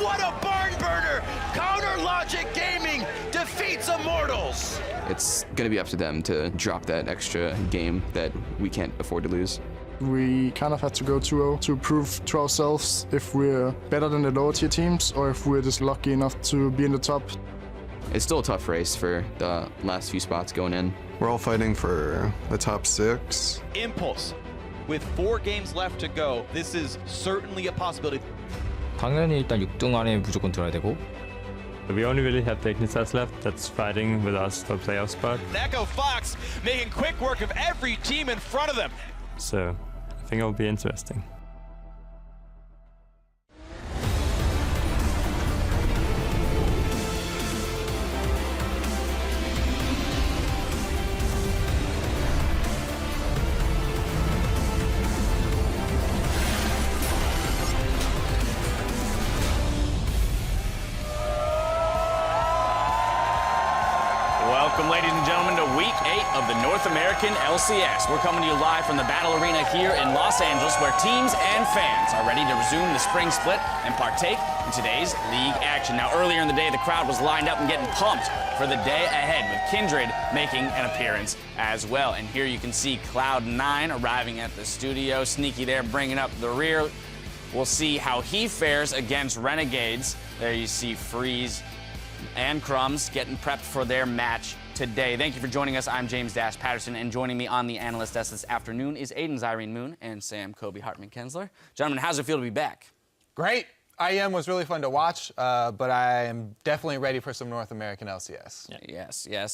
What a barn burner! Counter Logic Gaming defeats Immortals! It's going to be up to them to drop that extra game that we can't afford to lose. We kind of had to go 2-0 to prove to ourselves if we're better than the lower tier teams or if we're just lucky enough to be in the top. It's still a tough race for the last few spots going in. We're all fighting for the top 6. Impulse, with 4 games left to go, this is certainly a possibility. 당연히 일단 6등 안에 무조건 들어야 되고. We only really have Dignitas left that's fighting with us for playoff spot. Echo Fox making quick work of every team in front of them. So I think it'll be interesting. Welcome, ladies and gentlemen, to Week 8 of the North American LCS. We're coming to you live from the Battle Arena here in Los Angeles, where teams and fans are ready to resume the spring split and partake in today's league action. Now, earlier in the day, the crowd was lined up and getting pumped for the day ahead, with Kindred making an appearance as well. And here you can see Cloud9 arriving at the studio. Sneaky there, bringing up the rear. We'll see how he fares against Renegades. There you see Freeze and Crumbs getting prepped for their match today. Thank you for joining us. I'm James Dash Patterson, and joining me on the analyst desk this afternoon is Aiden Zyrene Moon and Sam Kobe Hartman-Kensler. Gentlemen, how's it feel to be back? Great. IEM was really fun to watch, but I am definitely ready for some North American LCS. Yeah.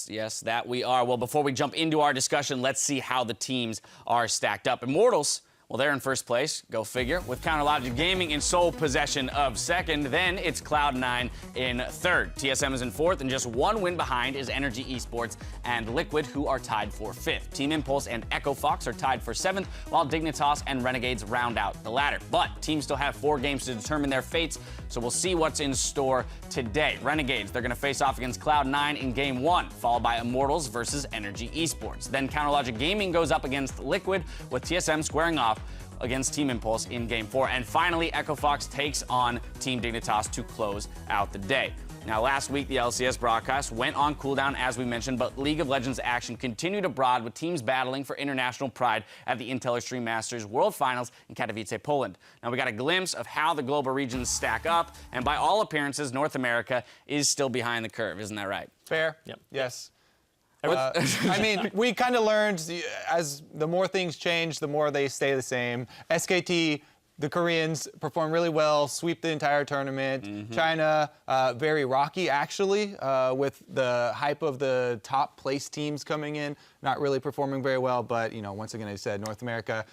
Yes, that we are. Well, before we jump into our discussion, let's see how the teams are stacked up. Immortals, well, they're in first place, go figure, with Counter Logic Gaming in sole possession of second. Then it's Cloud9 in third. TSM is in fourth, and just 1 win behind is Energy Esports and Liquid, who are tied for fifth. Team Impulse and Echo Fox are tied for seventh, while Dignitas and Renegades round out the ladder. But teams still have 4 games to determine their fates, so we'll see what's in store today. Renegades, they're going to face off against Cloud9 in Game 1, followed by Immortals versus Energy Esports. Then Counter Logic Gaming goes up against Liquid, with TSM squaring off against Team Impulse in Game 4. And finally, Echo Fox takes on Team Dignitas to close out the day. Now, last week, the LCS broadcast went on cooldown, as we mentioned, but League of Legends action continued abroad, with teams battling for international pride at the Intel Extreme Masters World Finals in Katowice, Poland. Now, we got a glimpse of how the global regions stack up, and by all appearances, North America is still behind the curve. Isn't that right? Fair? Yep. Yes. I mean, we kind of learned as the more things change, the more they stay the same. SKT, the Koreans perform really well, sweep the entire tournament. China, very rocky, actually, with the hype of the top place teams coming in, not really performing very well. But, you know, once again, I said North America,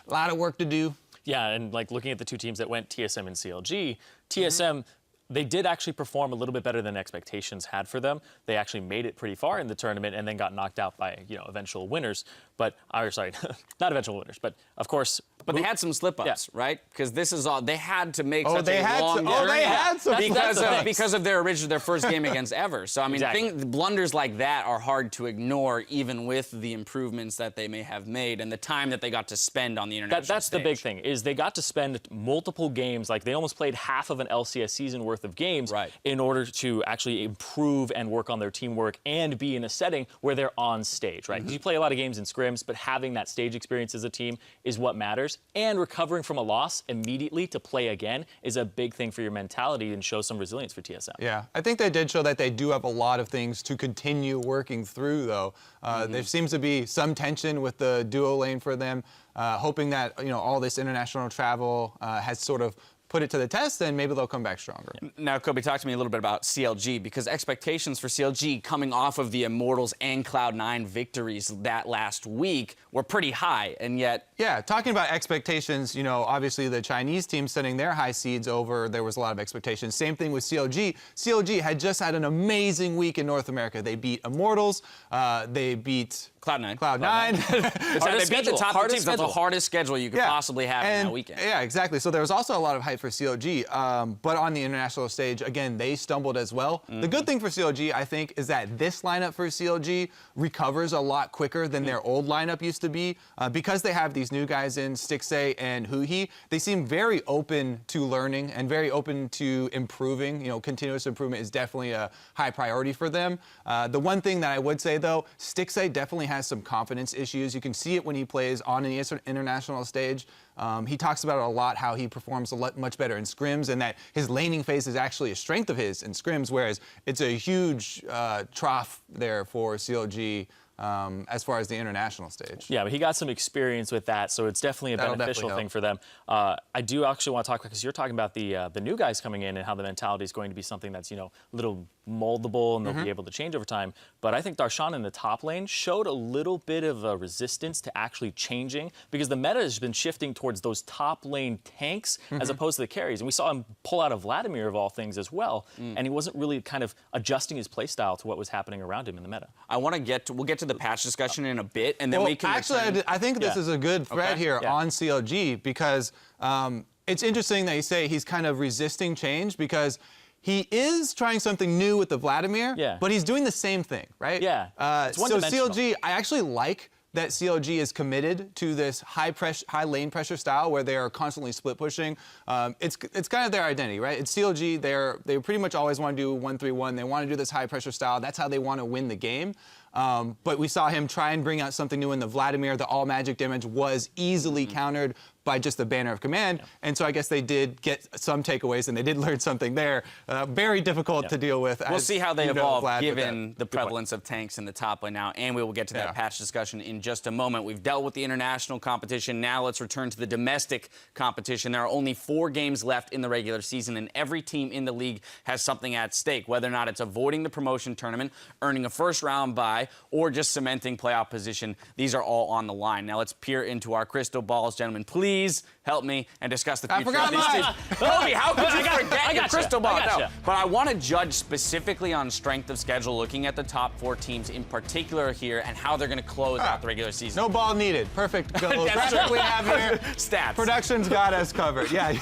a lot of work to do. Yeah, and like looking at the 2 teams that went, TSM and CLG, TSM, they did actually perform a little bit better than expectations had for them. They actually made it pretty far in the tournament and then got knocked out by, eventual winners. But, sorry, not eventual winners, but of course. But they had some slip-ups, right? Because this is all, they had to make such they a had long some, journey. they had some. Because of their first game against Ever. So, I mean, Exactly. blunders like that are hard to ignore, even with the improvements that they may have made and the time that they got to spend on the international That's stage. the big thing, is they got to spend multiple games, like they almost played half of an LCS season worth of games in order to actually improve and work on their teamwork and be in a setting where they're on stage, right? Because you play a lot of games in scrims, but having that stage experience as a team is what matters. And recovering from a loss immediately to play again is a big thing for your mentality and show some resilience for TSM. Yeah, I think they did show that they do have a lot of things to continue working through, though. There seems to be some tension with the duo lane for them, hoping that, all this international travel has sort of put it to the test, and maybe they'll come back stronger. Now, Kobe, talk to me a little bit about CLG, because expectations for CLG coming off of the Immortals and Cloud9 victories that last week were pretty high, and yet... Yeah, talking about expectations, obviously the Chinese team setting their high seeds over, there was a lot of expectations. Same thing with CLG. CLG had just had an amazing week in North America. They beat Immortals, they beat Cloud9. Cloud9. They beat the top two teams. That's the hardest schedule you could possibly have in that weekend. Yeah, exactly. So there was also a lot of hype for COG, but on the international stage, again, they stumbled as well. The good thing for COG, I think, is that this lineup for COG recovers a lot quicker than their old lineup used to be. Because they have these new guys in, Stixay and Huhi, they seem very open to learning and very open to improving. You know, continuous improvement is definitely a high priority for them. The one thing that I would say, though, Stixay definitely has some confidence issues. You can see it when he plays on an international stage. He talks about it a lot, how he performs much better in scrims, and that his laning phase is actually a strength of his in scrims, whereas it's a huge trough there for COG as far as the international stage. Yeah, but he got some experience with that, so it's definitely a beneficial thing for them. I do actually want to talk about, because you're talking about the new guys coming in and how the mentality is going to be something that's, you know, a little moldable and they'll be able to change over time. But I think Darshan in the top lane showed a little bit of a resistance to actually changing, because the meta has been shifting towards those top lane tanks as opposed to the carries. And we saw him pull out of Vladimir of all things as well, and he wasn't really kind of adjusting his playstyle to what was happening around him in the meta. We'll get to the patch discussion in a bit, and then we can actually, I think this is a good thread here on CLG, because it's interesting that you say he's kind of resisting change, because he is trying something new with the Vladimir, but he's doing the same thing, right? Yeah. So CLG, I actually like that CLG is committed to this high lane pressure style where they are constantly split pushing. It's kind of their identity, right? It's CLG. They pretty much always want to do 1-3-1. They want to do this high pressure style. That's how they want to win the game. But we saw him try and bring out something new in the Vladimir. The all magic damage was easily countered by just the banner of command. And so I guess they did get some takeaways, and they did learn something there. Very difficult to deal with. We'll see how they evolve, given the prevalence of tanks in the top lane now, and we will get to that patch discussion in just a moment. We've dealt with the international competition. Now let's return to the domestic competition. There are only 4 games left in the regular season, and every team in the league has something at stake, whether or not it's avoiding the promotion tournament, earning a first-round bye, or just cementing playoff position. These are all on the line. Now let's peer into our crystal balls, gentlemen. Please help me and discuss the future of these teams. Kobe, how could you forget your crystal ball? No, but I want to judge specifically on strength of schedule, looking at the top 4 teams in particular here and how they're going to close out the regular season. No ball needed. Perfect. Graphic we have here. Stats. Production's got us covered. Yeah.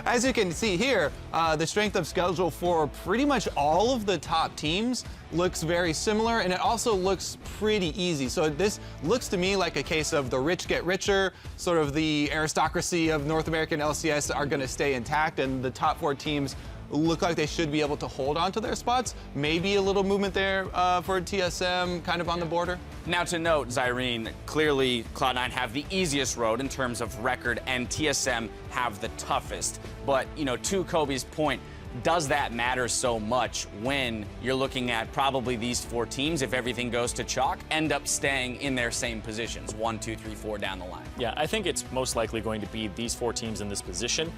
As you can see here, the strength of schedule for pretty much all of the top teams looks very similar, and it also looks pretty easy. So this looks to me like a case of the rich get richer, sort of the aristocracy of North American LCS are going to stay intact, and the top 4 teams look like they should be able to hold on to their spots. Maybe a little movement there for TSM, kind of on the border. Now to note, Zyrene, clearly Cloud9 have the easiest road in terms of record, and TSM have the toughest. But, you know, to Kobe's point, does that matter so much when you're looking at probably these 4 teams, if everything goes to chalk, end up staying in their same positions, 1, 2, 3, 4 down the line? Yeah, I think it's most likely going to be these 4 teams in this position.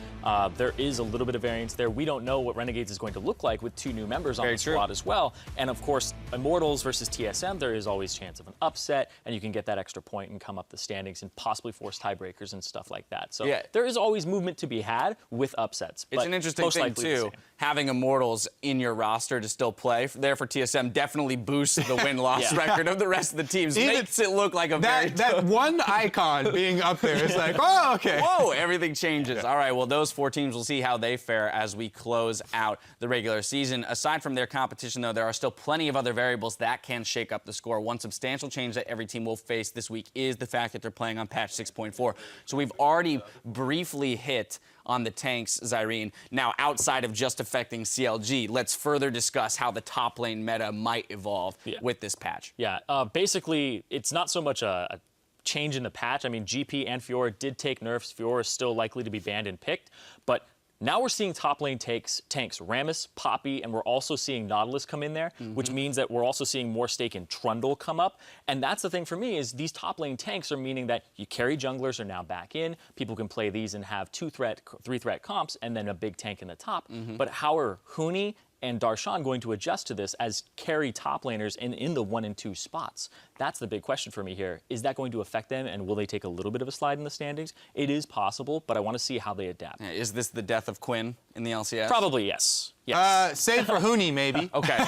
There is a little bit of variance there. We don't know what Renegades is going to look like with 2 new members on the squad as well. And of course, Immortals versus TSM, there is always chance of an upset, and you can get that extra point and come up the standings and possibly force tiebreakers and stuff like that. So there is always movement to be had with upsets. It's an interesting thing, too. Having Immortals in your roster to still play there for TSM definitely boosts the win-loss record of the rest of the teams. Makes it look like a that one icon being up there is like, oh, okay. Whoa, everything changes. All right, well, those 4 teams, we'll see how they fare as we close out the regular season. Aside from their competition, though, there are still plenty of other variables that can shake up the score. One substantial change that every team will face this week is the fact that they're playing on patch 6.4. So we've already briefly hit on the tanks, Zyrene. Now, outside of just affecting CLG, let's further discuss how the top lane meta might evolve with this patch. Yeah, basically, it's not so much a change in the patch. I mean, GP and Fiora did take nerfs. Fiora is still likely to be banned and picked, but now we're seeing top lane tanks, Rammus, Poppy, and we're also seeing Nautilus come in there, which means that we're also seeing more stake in Trundle come up. And that's the thing for me, is these top lane tanks are meaning that you carry junglers are now back in. People can play these and have 2-threat, 3-threat comps, and then a big tank in the top. But how are Huni and Darshan going to adjust to this as carry top laners in the 1 and 2 spots? That's the big question for me here. Is that going to affect them, and will they take a little bit of a slide in the standings? It is possible, but I want to see how they adapt. Yeah, is this the death of Quinn in the LCS? Probably yes. Yes. Save for Hooney, maybe. Okay,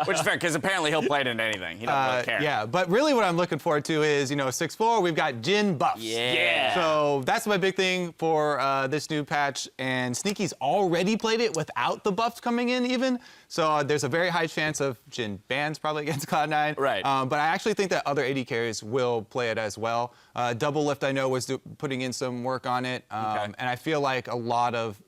which is fair, because apparently he'll play it into anything. He doesn't really care. Yeah, but really what I'm looking forward to is, 6-4, we've got Jin buffs. Yeah. So that's my big thing for this new patch, and Sneaky's already played it without the buffs coming in even, so there's a very high chance of Jin bans probably against Cloud9. Right. But I actually think that other AD carries will play it as well. Double Lift, I know, was putting in some work on it, and I feel like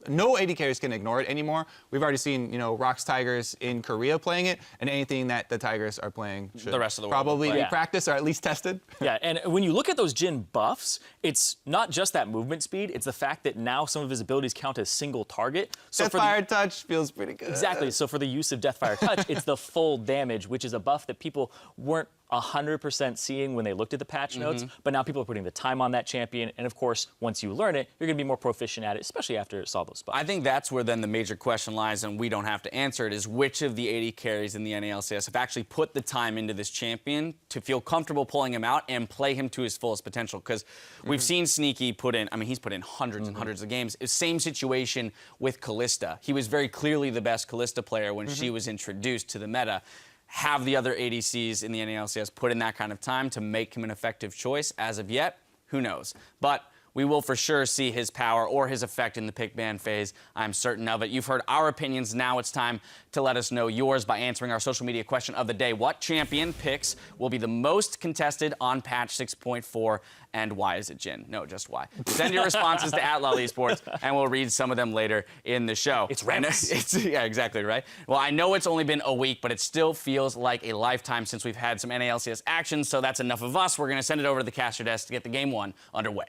no AD carries can ignore it anymore. We've already seen, Rock's Tigers in Korea playing it, and anything that the Tigers are playing should the rest of the world probably will be play. practiced or at least tested. Yeah, and when you look at those Jin buffs, it's not just that movement speed, it's the fact that now some of his abilities count as single target. So Deathfire Touch feels pretty good. Exactly, so for the use of Deathfire Touch, it's the full damage, which is a buff that people weren't 100% seeing when they looked at the patch notes, but now people are putting the time on that champion, and of course, once you learn it, you're going to be more proficient at it, especially after it saw those buffs. I think that's where then the major question lies, and we don't have to answer it, is which of the AD carries in the NALCS have actually put the time into this champion to feel comfortable pulling him out and play him to his fullest potential. Because we've seen Sneaky put in, he's put in hundreds and hundreds of games. Same situation with Kalista. He was very clearly the best Kalista player when she was introduced to the meta. Have the other ADCs in the NALCS put in that kind of time to make him an effective choice? As of yet, who knows? But we will for sure see his power or his effect in the pick ban phase. I'm certain of it. You've heard our opinions. Now it's time to let us know yours by answering our social media question of the day. What champion picks will be the most contested on patch 6.4, and why is it Jin? No, just why. Send your responses to @LolEsports, and we'll read some of them later in the show. It's Rems. Yeah, exactly, right? Well, I know it's only been a week, but it still feels like a lifetime since we've had some NALCS action, so that's enough of us. We're going to send it over to the caster desk to get the game one underway.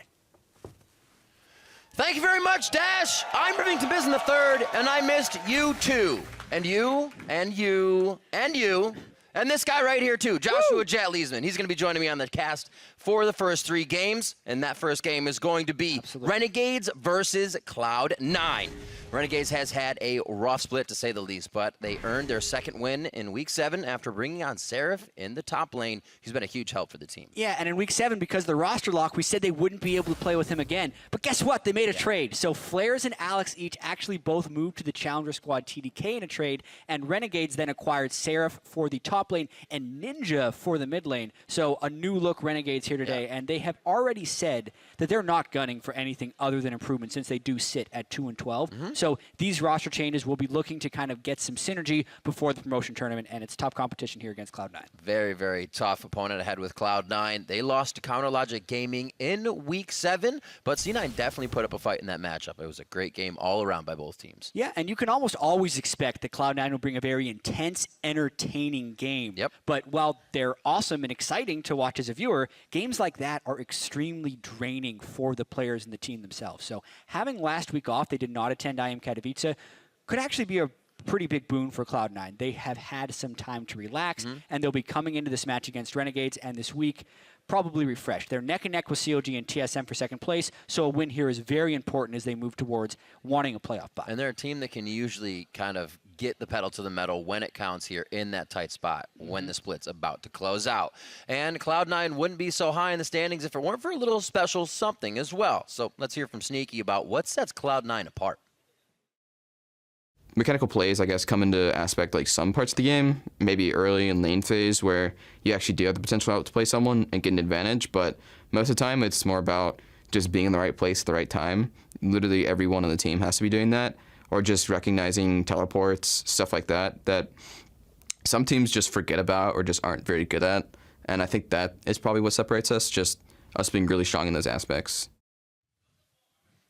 Thank you very much, Dash. I'm Rivington Biz in the third, and I missed you too. And you, and you, and you, and this guy right here too, Joshua Jet Leesman. He's going to be joining me on the cast for the first 3 games, and that first game is going to be Renegades versus Cloud9. Renegades has had a rough split, to say the least, but they earned their second win in Week 7 after bringing on Seraph in the top lane. He's been a huge help for the team. Yeah, and in Week 7, because of the roster lock, we said they wouldn't be able to play with him again. But guess what? They made a trade. So Flares and Alex each actually both moved to the Challenger Squad TDK in a trade, and Renegades then acquired Seraph for the top lane and Ninja for the mid lane. So a new look Renegades here today, and they have already said that they're not gunning for anything other than improvement since they do sit at 2-12. So these roster changes will be looking to kind of get some synergy before the promotion tournament, and it's tough competition here against Cloud9. Very, very tough opponent ahead with Cloud9. They lost to CounterLogic Gaming in Week 7, but C9 definitely put up a fight in that matchup. It was a great game all around by both teams. Yeah, and you can almost always expect that Cloud9 will bring a very intense, entertaining game. Yep. But while they're awesome and exciting to watch as a viewer, games like that are extremely draining for the players and the team themselves. So having last week off, they did not attend IM Katowice, could actually be a pretty big boon for Cloud9. They have had some time to relax, and they'll be coming into this match against Renegades, and this week probably refreshed. They're neck and neck with COG and TSM for second place, so a win here is very important as they move towards wanting a playoff bye. And they're a team that can usually kind of get the pedal to the metal when it counts here in that tight spot when the split's about to close out. And Cloud9 wouldn't be so high in the standings if it weren't for a little special something as well. So let's hear from Sneaky about what sets Cloud9 apart. Mechanical plays, I guess, come into aspect like some parts of the game, maybe early in lane phase where you actually do have the potential out to play someone and get an advantage, but most of the time it's more about just being in the right place at the right time. Literally everyone on the team has to be doing that, or just recognizing teleports, stuff like that, that some teams just forget about or just aren't very good at. And I think that is probably what separates us, just us being really strong in those aspects.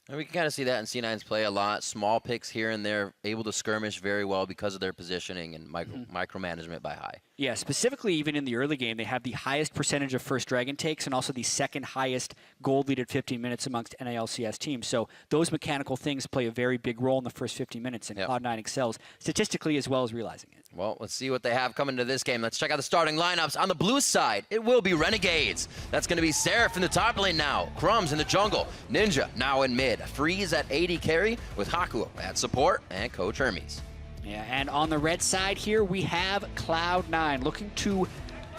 And we can kind of see that in C9's play a lot. Small picks here and there, able to skirmish very well because of their positioning and micromanagement by High. Yeah, specifically even in the early game, they have the highest percentage of first dragon takes and also the second highest gold lead at 15 minutes amongst NALCS teams. So those mechanical things play a very big role in the first 50 minutes, and Cloud9 excels statistically as well as realizing it. Well, let's see what they have coming to this game. Let's check out the starting lineups. On the blue side, it will be Renegades. That's going to be Seraph in the top lane now, Crumbs in the jungle, Ninja now in mid, Freeze at AD carry with Haku at support, and Coach Hermes. Yeah, and on the red side here, we have Cloud9 looking to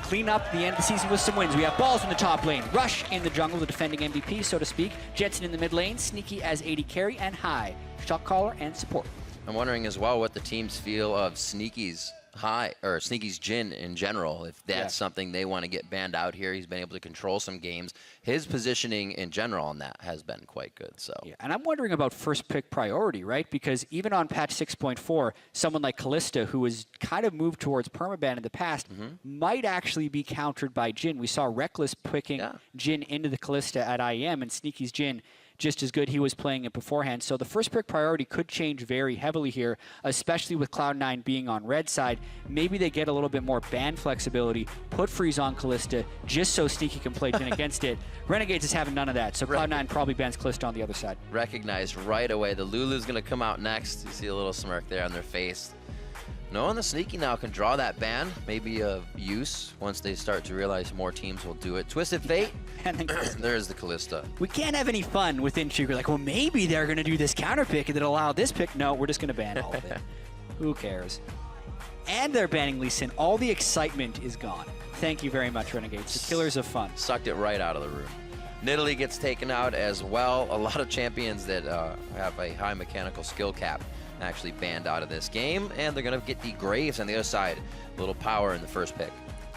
clean up the end of the season with some wins. We have Balls in the top lane, Rush in the jungle, the defending MVP, so to speak, Jensen in the mid lane, Sneaky as AD carry, and High, shot caller and support. I'm wondering as well what the teams feel of Sneaky's Jhin in general, if that's something they want to get banned out here. He's been able to control some games. His positioning in general on that has been quite good. So yeah, and I'm wondering about first pick priority, right? Because even on patch 6.4, someone like Kalista, who has kind of moved towards permaban in the past, might actually be countered by Jhin. We saw Reckless picking Jhin into the Kalista at IEM, and Sneaky's Jhin just as good. He was playing it beforehand. So the first pick priority could change very heavily here, especially with Cloud9 being on red side. Maybe they get a little bit more ban flexibility, put Freeze on Kalista just so Sneaky can play Jhin against it. Renegades is having none of that, so Cloud9 probably bans Kalista on the other side. Recognized right away. The Lulu's going to come out next. You see a little smirk there on their face. Knowing the Sneaky now can draw that ban, maybe of use once they start to realize more teams will do it. Twisted Fate, and then there's the Kalista. We can't have any fun within Trigger. Like, well, maybe they're going to do this counter pick and then allow this pick. No, we're just going to ban all of it. Who cares? And they're banning Lee Sin. All the excitement is gone. Thank you very much, Renegades. The killers of fun. Sucked it right out of the room. Nidalee gets taken out as well. A lot of champions that have a high mechanical skill cap actually banned out of this game, and they're going to get the Graves on the other side. A little power in the first pick.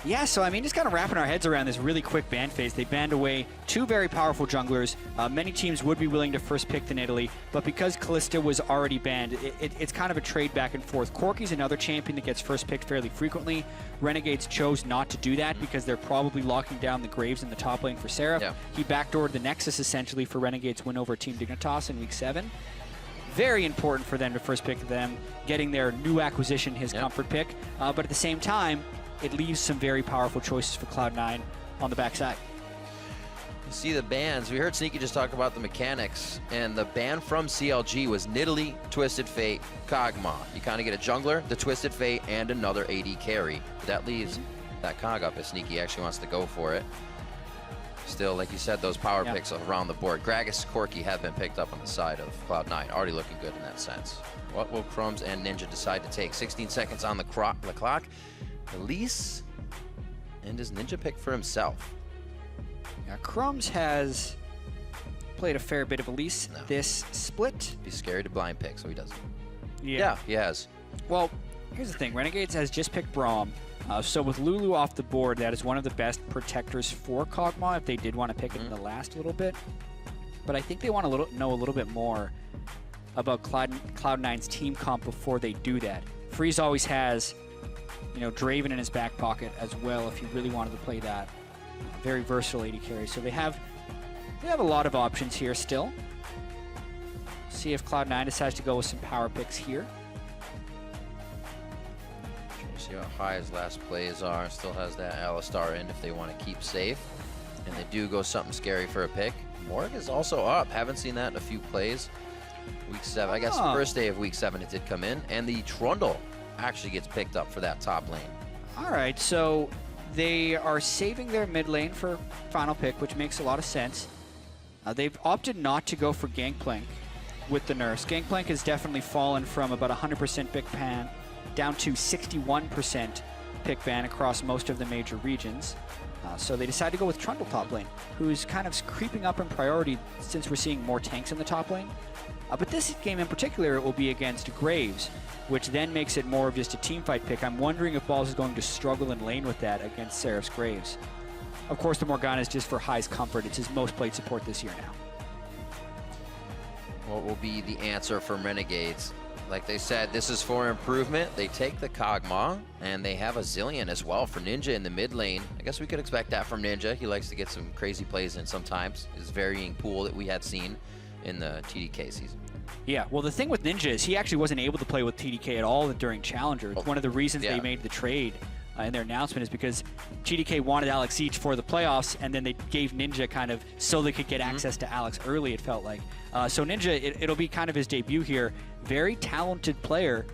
Yeah, so I mean, just kind of wrapping our heads around this really quick ban phase. They banned away two very powerful junglers. Many teams would be willing to first pick the Nidalee, but because Kalista was already banned, it's kind of a trade back and forth. Corki's another champion that gets first picked fairly frequently. Renegades chose not to do that because they're probably locking down the Graves in the top lane for Seraph. Yeah. He backdoored the Nexus essentially for Renegades' win over Team Dignitas in Week 7. Very important for them to first pick them, getting their new acquisition, his comfort pick. But at the same time, it leaves some very powerful choices for Cloud9 on the backside. You see the bans. We heard Sneaky just talk about the mechanics, and the ban from CLG was Nidalee, Twisted Fate, Kog'Maw. You kind of get a jungler, the Twisted Fate, and another AD carry. But that leaves that Kog up if Sneaky actually wants to go for it. Still, like you said, those power picks around the board. Gragas, Corki have been picked up on the side of Cloud9. Already looking good in that sense. What will Crumbs and Ninja decide to take? 16 seconds on the clock. Elise, and does Ninja pick for himself? Yeah, Crumbs has played a fair bit of Elise this split. He's scary to blind pick, so he doesn't. Yeah, he has. Well, here's the thing. Renegades has just picked Braum. So with Lulu off the board, that is one of the best protectors for Kog'Maw if they did want to pick it in the last little bit. But I think they want to know a little bit more about Cloud9's team comp before they do that. Freeze always has, you know, Draven in his back pocket as well if he really wanted to play that. Very versatile AD carry. So they have a lot of options here still. See if Cloud9 decides to go with some power picks here. See how high his last plays are. Still has that Alistar in if they want to keep safe. And they do go something scary for a pick. Morg is also up. Haven't seen that in a few plays. Week 7. I guess the first day of Week 7 it did come in. And the Trundle actually gets picked up for that top lane. All right, so they are saving their mid lane for final pick, which makes a lot of sense. They've opted not to go for Gangplank with the Nurse. Gangplank has definitely fallen from about 100% pick ban down to 61% pick ban across most of the major regions. So they decided to go with Trundle top lane, who's kind of creeping up in priority since we're seeing more tanks in the top lane. But this game in particular, it will be against Graves, which then makes it more of just a teamfight pick. I'm wondering if Balls is going to struggle in lane with that against Seraph's Graves. Of course, the Morgana is just for High's comfort. It's his most played support this year now. What will be the answer from Renegades? Like they said, this is for improvement. They take the Kog'Maw, and they have a Zillion as well for Ninja in the mid lane. I guess we could expect that from Ninja. He likes to get some crazy plays in sometimes. His varying pool that we had seen in the TDK season. Yeah, well, the thing with Ninja is he actually wasn't able to play with TDK at all during Challenger. It's one of the reasons they made the trade in their announcement is because TDK wanted Alex each for the playoffs, and then they gave Ninja kind of so they could get access to Alex early, it felt like. So Ninja, it'll be kind of his debut here. Very talented player.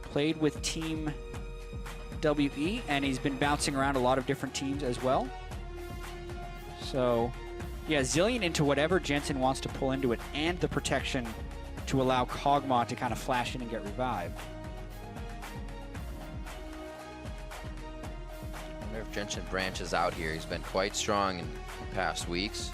Played with Team WE, and he's been bouncing around a lot of different teams as well. So, yeah, Zillion into whatever Jensen wants to pull into it, and the protection to allow Kog'Maw to kind of flash in and get revived. Jensen branches out here. He's been quite strong in past weeks.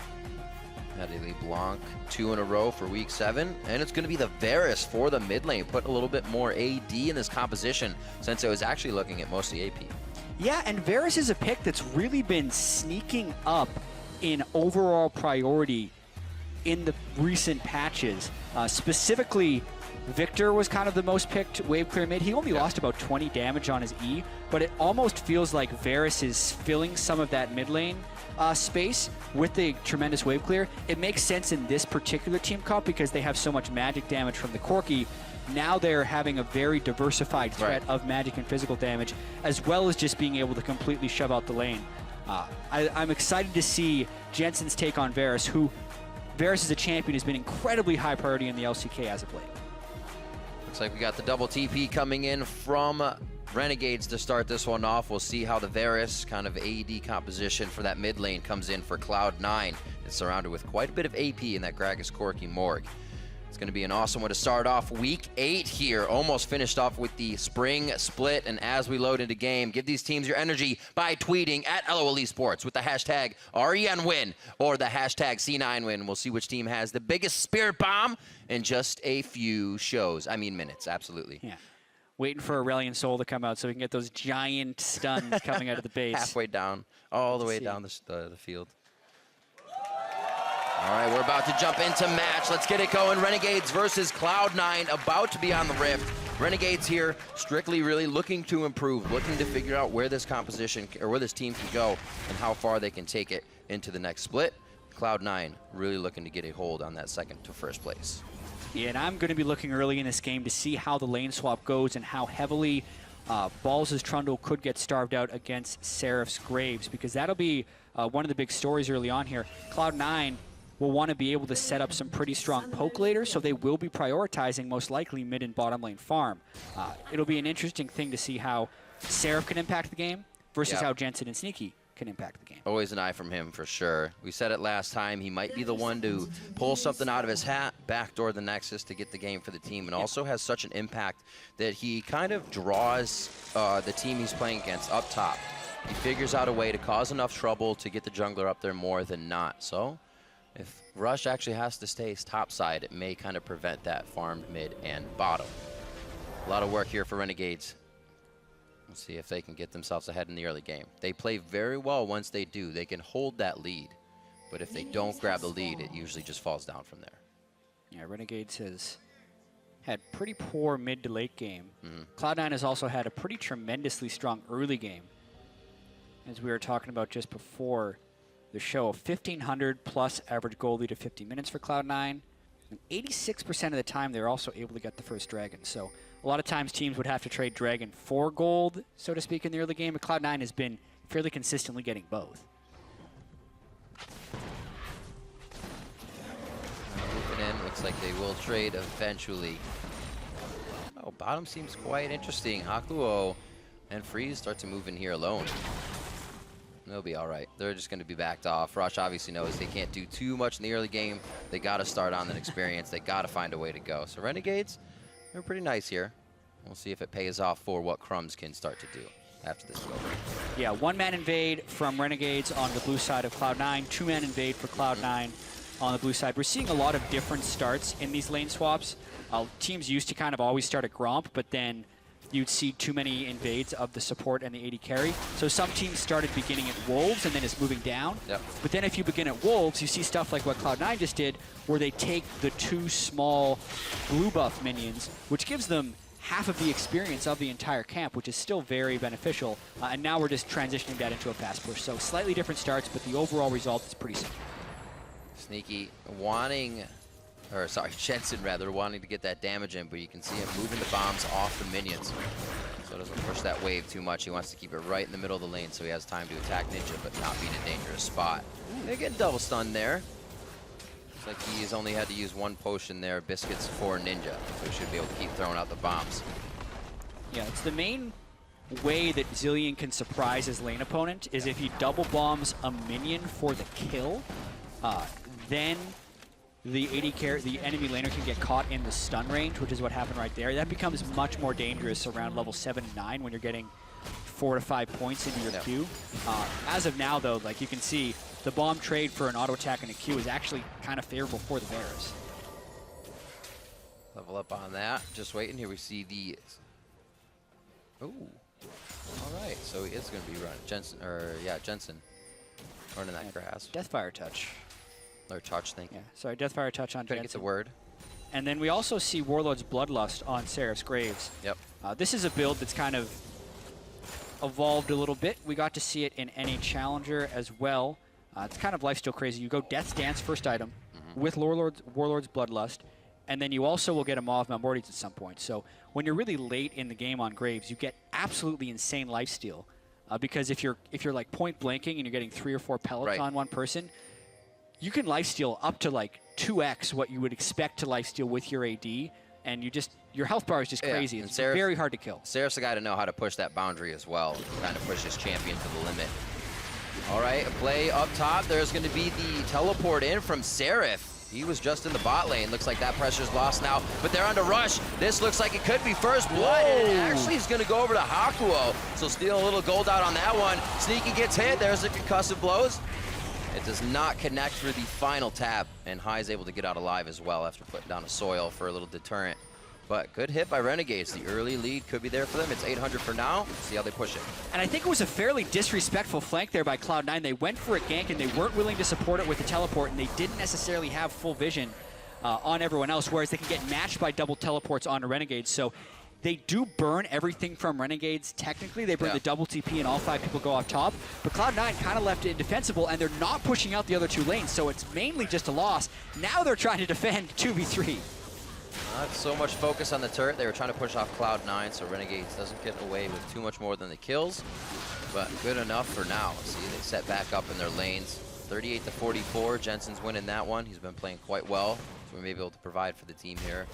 Had a LeBlanc 2 in a row for week 7, and it's going to be the Varus for the mid lane. Put a little bit more AD in this composition since it was actually looking at mostly AP. Yeah, and Varus is a pick that's really been sneaking up in overall priority in the recent patches. Specifically, Victor was kind of the most picked wave clear mid. He only lost about 20 damage on his E, but it almost feels like Varus is filling some of that mid lane space with the tremendous wave clear. It makes sense in this particular team comp because they have so much magic damage from the Corki. Now they're having a very diversified threat of magic and physical damage, as well as just being able to completely shove out the lane. I'm excited to see Jensen's take on Varus, who Varus as a champion has been incredibly high priority in the LCK as of late. Looks like we got the double TP coming in from Renegades to start this one off. We'll see how the Varus kind of AD composition for that mid lane comes in for Cloud9. It's surrounded with quite a bit of AP in that Gragas Corki Morg. It's going to be an awesome one to start off week 8 here. Almost finished off with the spring split. And as we load into game, give these teams your energy by tweeting at LOL Esports with the hashtag REN win or the hashtag C9 win. We'll see which team has the biggest spirit bomb in just a few minutes. Absolutely. Yeah. Waiting for Aurelion Soul to come out so we can get those giant stuns coming out of the base. Halfway down, all the way down the field. All right, we're about to jump into match. Let's get it going. Renegades versus Cloud9, about to be on the Rift. Renegades here, strictly really looking to improve, looking to figure out where this composition, or where this team can go and how far they can take it into the next split. Cloud9 really looking to get a hold on that second to first place. Yeah, and I'm going to be looking early in this game to see how the lane swap goes and how heavily Balls' Trundle could get starved out against Seraph's Graves, because that'll be one of the big stories early on here. Cloud9 will want to be able to set up some pretty strong poke later, so they will be prioritizing most likely mid and bottom lane farm. It'll be an interesting thing to see how Seraph can impact the game versus how Jensen and Sneaky can impact the game. Always an eye from him for sure. We said it last time, he might be the one to pull something out of his hat, backdoor the Nexus to get the game for the team, and also has such an impact that he kind of draws the team he's playing against up top. He figures out a way to cause enough trouble to get the jungler up there more than not. So if Rush actually has to stay topside, it may kind of prevent that farmed mid and bottom. A lot of work here for Renegades. Let's see if they can get themselves ahead in the early game. They play very well once they do. They can hold that lead. But if they don't grab the lead, it usually just falls down from there. Yeah, Renegades has had pretty poor mid to late game. Cloud9 has also had a pretty tremendously strong early game. As we were talking about just before the show, 1,500 plus average goal lead of 50 minutes for Cloud9. And 86% of the time, they're also able to get the first dragon. So a lot of times teams would have to trade dragon for gold, so to speak, in the early game. But Cloud9 has been fairly consistently getting both. Moving in, looks like they will trade eventually. Oh, bottom seems quite interesting. Hakuo and Freeze start to move in here alone. They'll be all right. They're just going to be backed off. Rush obviously knows they can't do too much in the early game. They got to start on that experience. They got to find a way to go. So Renegades, they're pretty nice here. We'll see if it pays off for what Crumbs can start to do after this is over. Yeah, one-man invade from Renegades on the blue side of Cloud9. Two-man invade for Cloud9 on the blue side. We're seeing a lot of different starts in these lane swaps. Teams used to kind of always start at Gromp, but then you'd see too many invades of the support and the AD carry. So some teams started beginning at Wolves and then it's moving down. But then if you begin at Wolves, you see stuff like what Cloud9 just did, where they take the 2 small blue buff minions, which gives them half of the experience of the entire camp, which is still very beneficial. And now we're just transitioning that into a fast push. So slightly different starts, but the overall result is pretty similar. Sneaky wanting, or sorry, Jensen rather, wanting to get that damage in, but you can see him moving the bombs off the minions. So it doesn't push that wave too much. He wants to keep it right in the middle of the lane so he has time to attack Ninja, but not be in a dangerous spot. They get double stunned there. Looks like he's only had to use 1 potion there, Biscuits for Ninja, so he should be able to keep throwing out the bombs. Yeah, it's the main way that Zilean can surprise his lane opponent is if he double bombs a minion for the kill, then the enemy laner can get caught in the stun range, which is what happened right there. That becomes much more dangerous around level 7 and 9 when you're getting 4 to 5 points into your queue. As of now, though, like you can see, the bomb trade for an auto attack in a queue is actually kind of favorable for the Bears. Level up on that. Just waiting. Here we see the... Ooh. All right. So he is going to be running. Jensen. Running that grass. Deathfire touch. Or touch, thank you. Yeah, sorry, Deathfire touch on I think Jensen. it's a word. And then we also see Warlord's Bloodlust on Seraph's Graves. Yep. This is a build that's kind of evolved a little bit. We got to see it in NA Challenger as well. It's kind of lifesteal crazy. You go Death's Dance first item with Warlord's Bloodlust, and then you also will get a Maw of Malmortes at some point. So when you're really late in the game on Graves, you get absolutely insane lifesteal. Because if you're like point blanking and you're getting 3 or 4 pellets on one person, you can lifesteal up to like 2x what you would expect to lifesteal with your AD, and your health bar is just crazy. It's very hard to kill. Seraph's the guy to know how to push that boundary as well, kind of push his champion to the limit. All right, a play up top. There's going to be the teleport in from Seraph. He was just in the bot lane. Looks like that pressure's lost now, but they're on to rush. This looks like it could be first blood, and it actually is going to go over to Hakuo. So steal a little gold out on that one. Sneaky gets hit. There's the concussive blows. It does not connect for the final tap, and High is able to get out alive as well after putting down a soil for a little deterrent. But good hit by Renegades. The early lead could be there for them. It's 800 for now. See how they push it. And I think it was a fairly disrespectful flank there by Cloud9. They went for a gank, and they weren't willing to support it with the teleport, and they didn't necessarily have full vision on everyone else, whereas they can get matched by double teleports onto Renegades. So they do burn everything from Renegades, technically. They burn the double TP, and all 5 people go off top. But Cloud9 kind of left it indefensible, and they're not pushing out the other 2 lanes, so it's mainly just a loss. Now they're trying to defend 2v3. Not so much focus on the turret. They were trying to push off Cloud9, so Renegades doesn't get away with too much more than the kills. But good enough for now. See, they set back up in their lanes. 38 to 44. Jensen's winning that one. He's been playing quite well, so we may be able to provide for the team here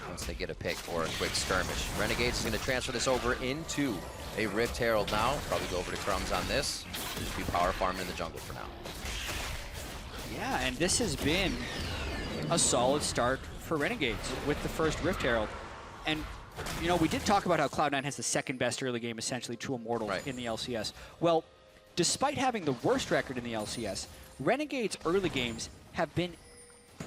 once they get a pick or a quick skirmish. Renegades is going to transfer this over into a Rift Herald now. Probably go over to Crumbs on this. Just be power farming in the jungle for now. Yeah, and this has been a solid start for Renegades with the first Rift Herald. And, you know, we did talk about how Cloud9 has the second best early game, essentially, to Immortal in the LCS. Well, despite having the worst record in the LCS, Renegades' early games have been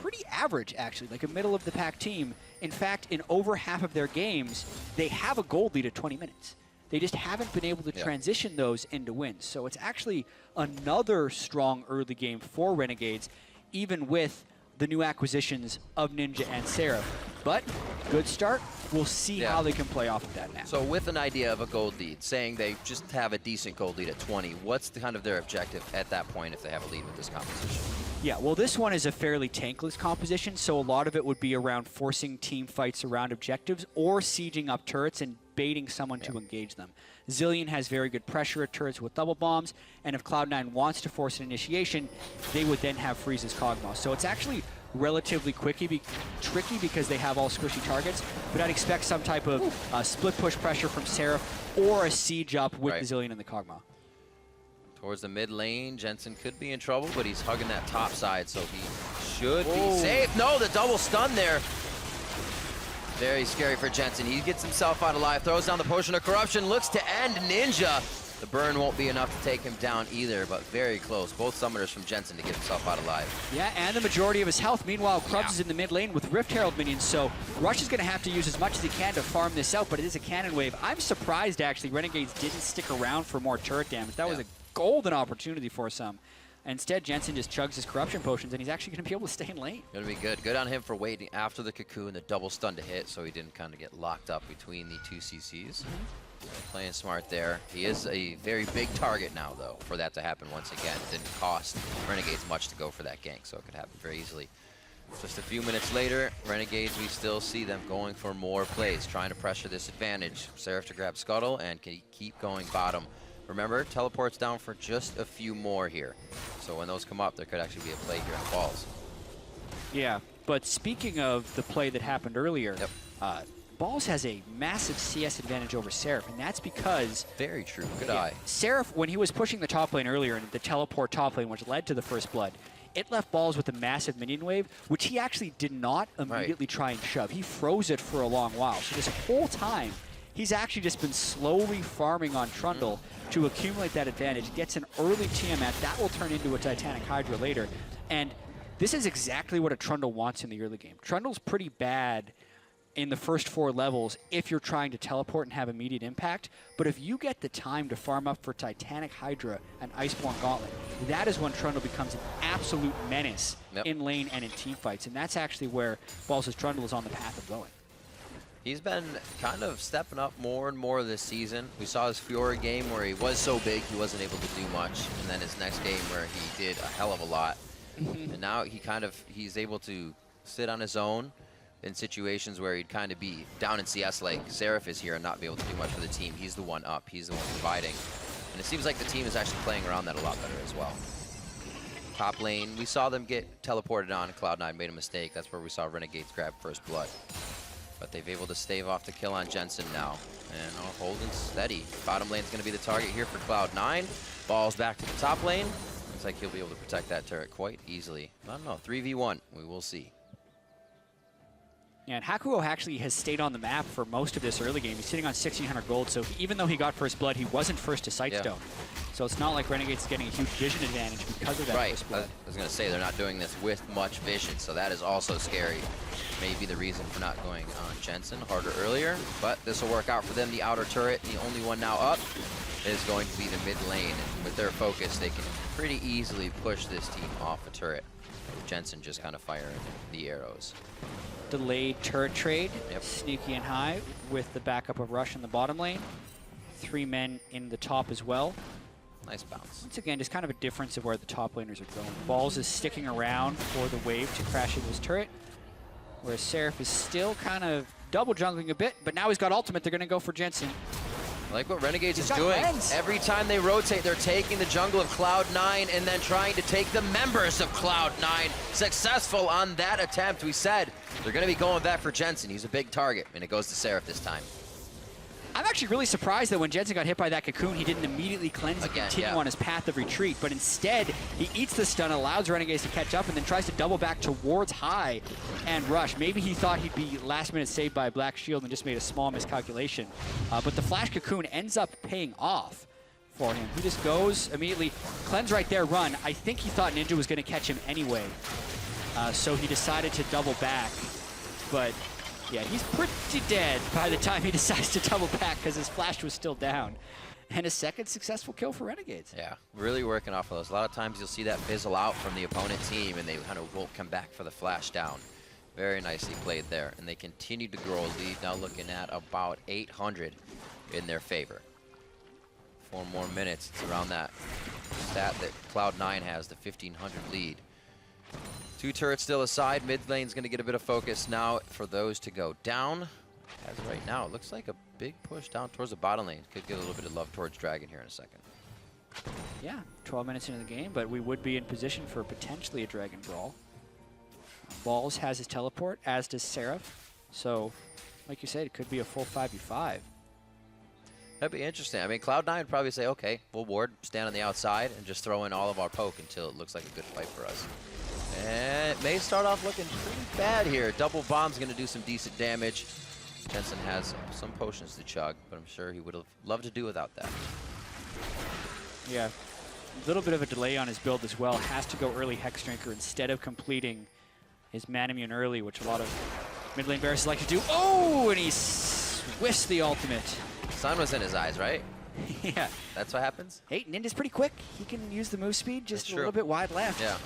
pretty average, actually, like a middle-of-the-pack team. In fact, in over half of their games, they have a gold lead at 20 minutes. They just haven't been able to transition those into wins. So it's actually another strong early game for Renegades, even with the new acquisitions of Ninja and Seraph. But good start. We'll see how they can play off of that now. So with an idea of a gold lead, saying they just have a decent gold lead at 20, what's kind of their objective at that point if they have a lead with this composition? Yeah, well, this one is a fairly tankless composition, so a lot of it would be around forcing team fights around objectives or sieging up turrets and baiting someone to engage them. Zilean has very good pressure at turrets with double bombs, and if Cloud9 wants to force an initiation, they would then have Freeze's Kog'Maw. So it's actually relatively tricky because they have all squishy targets, but I'd expect some type of split push pressure from Seraph or a siege up with the Zilean and the Kog'Maw. Towards the mid lane, Jensen could be in trouble, but he's hugging that top side, so he should be safe. No, the double stun there. Very scary for Jensen. He gets himself out alive, throws down the Potion of Corruption, looks to end Ninja. The burn won't be enough to take him down either, but very close. Both summoners from Jensen to get himself out alive. Yeah, and the majority of his health. Meanwhile, Krubs is in the mid lane with Rift Herald minions, so Rush is going to have to use as much as he can to farm this out, but it is a cannon wave. I'm surprised, actually, Renegades didn't stick around for more turret damage. That was a golden opportunity for some. Instead, Jensen just chugs his corruption potions, and he's actually going to be able to stay in lane. Gonna be good. Good on him for waiting after the cocoon, the double stun to hit, so he didn't kind of get locked up between the 2 CCs. Playing smart there. He is a very big target now, though, for that to happen once again. It didn't cost Renegades much to go for that gank, so it could happen very easily. Just a few minutes later, Renegades, we still see them going for more plays, trying to pressure this advantage. Seraph to grab Scuttle and keep going bottom. Remember, teleports down for just a few more here. So when those come up, there could actually be a play here on Balls. Yeah, but speaking of the play that happened earlier, Balls has a massive CS advantage over Seraph, and that's because... Very true. Good eye. Seraph, when he was pushing the top lane earlier, and the teleport top lane, which led to the first blood, it left Balls with a massive minion wave, which he actually did not immediately try and shove. He froze it for a long while. So this whole time, He's actually just been slowly farming on Trundle to accumulate that advantage, gets an early Tiamat. That will turn into a Titanic Hydra later. And this is exactly what a Trundle wants in the early game. Trundle's pretty bad in the first 4 levels if you're trying to teleport and have immediate impact. But if you get the time to farm up for Titanic Hydra and Iceborne Gauntlet, that is when Trundle becomes an absolute menace in lane and in team fights. And that's actually where Balls' Trundle is on the path of going. He's been kind of stepping up more and more this season. We saw his Fiora game where he was so big he wasn't able to do much. And then his next game where he did a hell of a lot. And now he's able to sit on his own in situations where he'd kind of be down in CS like Seraph is here and not be able to do much for the team. He's the one up. He's the one providing. And it seems like the team is actually playing around that a lot better as well. Top lane, we saw them get teleported on. Cloud9 made a mistake. That's where we saw Renegades grab first blood. But they've able to stave off the kill on Jensen now. And holding steady. Bottom lane's going to be the target here for Cloud9. Balls back to the top lane. Looks like he'll be able to protect that turret quite easily. I don't know, 3v1. We will see. Yeah, and Hakuo actually has stayed on the map for most of this early game. He's sitting on 1,600 gold, so even though he got first blood, he wasn't first to Sightstone. So it's not like Renegades is getting a huge vision advantage because of that first blood. I was going to say, they're not doing this with much vision, so that is also scary. Maybe the reason for not going on Jensen harder earlier, but this will work out for them. The outer turret, the only one now up, is going to be the mid lane. And with their focus, they can pretty easily push this team off a turret. Jensen just kind of firing the arrows. Delayed turret trade, sneaky and high with the backup of Rush in the bottom lane. 3 men in the top as well. Nice bounce. Once again, just kind of a difference of where the top laners are going. Balls is sticking around for the wave to crash into his turret, whereas Seraph is still kind of double jungling a bit, but now he's got ultimate. They're going to go for Jensen. I like what Renegades is doing. Every time they rotate, they're taking the jungle of Cloud9 and then trying to take the members of Cloud9. Successful on that attempt. We said they're going to be going back for Jensen. He's a big target, and it goes to Seraph this time. I'm actually really surprised that when Jensen got hit by that cocoon, he didn't immediately cleanse and continue on his path of retreat, but instead, he eats the stun, allows Renegades to catch up, and then tries to double back towards High and Rush. Maybe he thought he'd be last minute saved by a Black Shield and just made a small miscalculation. But the flash cocoon ends up paying off for him. He just goes immediately, cleanse right there, run. I think he thought Ninja was going to catch him anyway, so he decided to double back, but yeah, he's pretty dead by the time he decides to double back because his flash was still down. And a second successful kill for Renegades. Yeah, really working off of those. A lot of times you'll see that fizzle out from the opponent team and they kind of won't come back for the flash down. Very nicely played there. And they continue to grow a lead, now looking at about 800 in their favor. 4 more minutes, it's around that stat that Cloud9 has, the 1,500 lead. 2 turrets still aside. Mid lane's going to get a bit of focus now for those to go down. As of right now, it looks like a big push down towards the bottom lane. Could get a little bit of love towards Dragon here in a second. Yeah, 12 minutes into the game, but we would be in position for potentially a Dragon Brawl. Balls has his teleport, as does Seraph. So, like you said, it could be a full 5v5. That'd be interesting. I mean, Cloud9 would probably say, okay, we'll ward, stand on the outside, and just throw in all of our poke until it looks like a good fight for us. And it may start off looking pretty bad here. Double bomb's going to do some decent damage. Jensen has some potions to chug, but I'm sure he would have loved to do without that. Yeah, a little bit of a delay on his build as well. Has to go early Hex Drinker instead of completing his Manamune early, which a lot of mid lane Varus like to do. Oh, and he whiffs the ultimate. Sun was in his eyes, right? Yeah. That's what happens? Hey, Ninja's pretty quick. He can use the move speed just a little bit wide left. Yeah.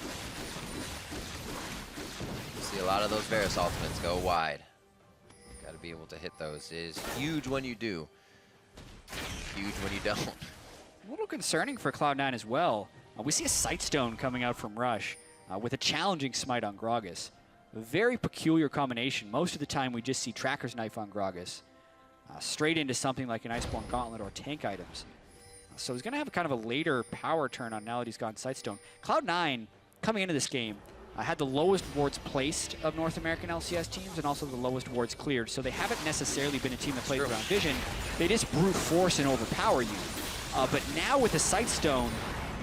See a lot of those Varus ultimates go wide. Got to be able to hit those. It is huge when you do. Huge when you don't. A little concerning for Cloud9 as well. We see a Sightstone coming out from Rush with a challenging smite on Gragas. A very peculiar combination. Most of the time we just see Tracker's Knife on Gragas. Straight into something like an Iceborne Gauntlet or tank items. So he's going to have a kind of a later power turn on now that he's gone Sightstone. Cloud9, coming into this game, had the lowest wards placed of North American LCS teams and also the lowest wards cleared. So they haven't necessarily been a team that plays around vision. They just brute force and overpower you. But now with the Sightstone,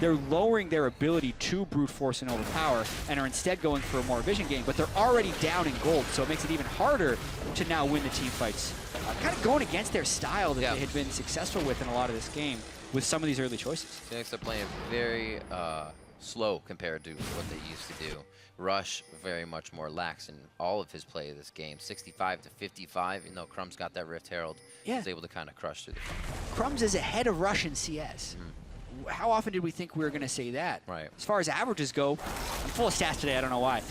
they're lowering their ability to brute force and overpower and are instead going for a more vision game, but they're already down in gold, so it makes it even harder to now win the team fights. Kind of going against their style that they had been successful with in a lot of this game with some of these early choices. Phoenix are playing very slow compared to what they used to do. Rush very much more lax in all of his play of this game. 65 to 55, even though Crumb's got that Rift Herald, was able to kind of crush through the fight. Crumbs is ahead of Rush in CS. How often did we think we were going to say that? Right. As far as averages go, I'm full of stats today, I don't know why.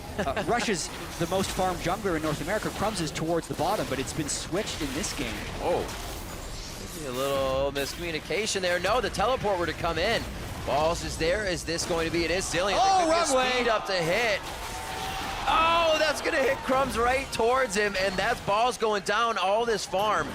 Rush is the most farmed jungler in North America. Crumbs is towards the bottom, but it's been switched in this game. Oh, maybe a little miscommunication there. No, the teleport were to come in. Balls is there. Is this going to be? It is Zillion. Oh, wrong way. Speed up to hit. Oh, that's going to hit Crumbs right towards him, and that's Balls going down all this farm.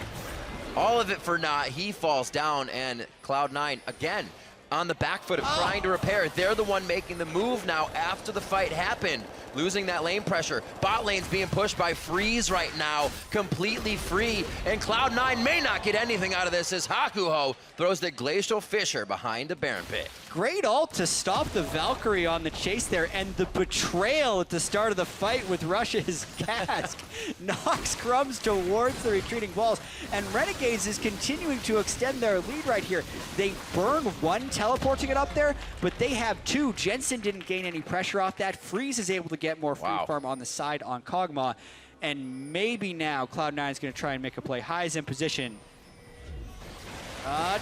All of it for naught. He falls down, and Cloud9 again on the back foot of trying to repair. They're the one making the move now after the fight happened, losing that lane pressure. Bot lane's being pushed by Freeze right now, completely free, and Cloud9 may not get anything out of this as Hakuho throws the Glacial Fissure behind the Baron Pit. Great ult to stop the Valkyrie on the chase there, and the betrayal at the start of the fight with Rush's cask knocks Crumbs towards the retreating Balls, and Renegades is continuing to extend their lead right here. They burn one teleport to get up there, but they have two. Jensen didn't gain any pressure off that. Freeze is able to get more free farm on the side on Kog'Maw, and maybe now Cloud9 is going to try and make a play. High is in position.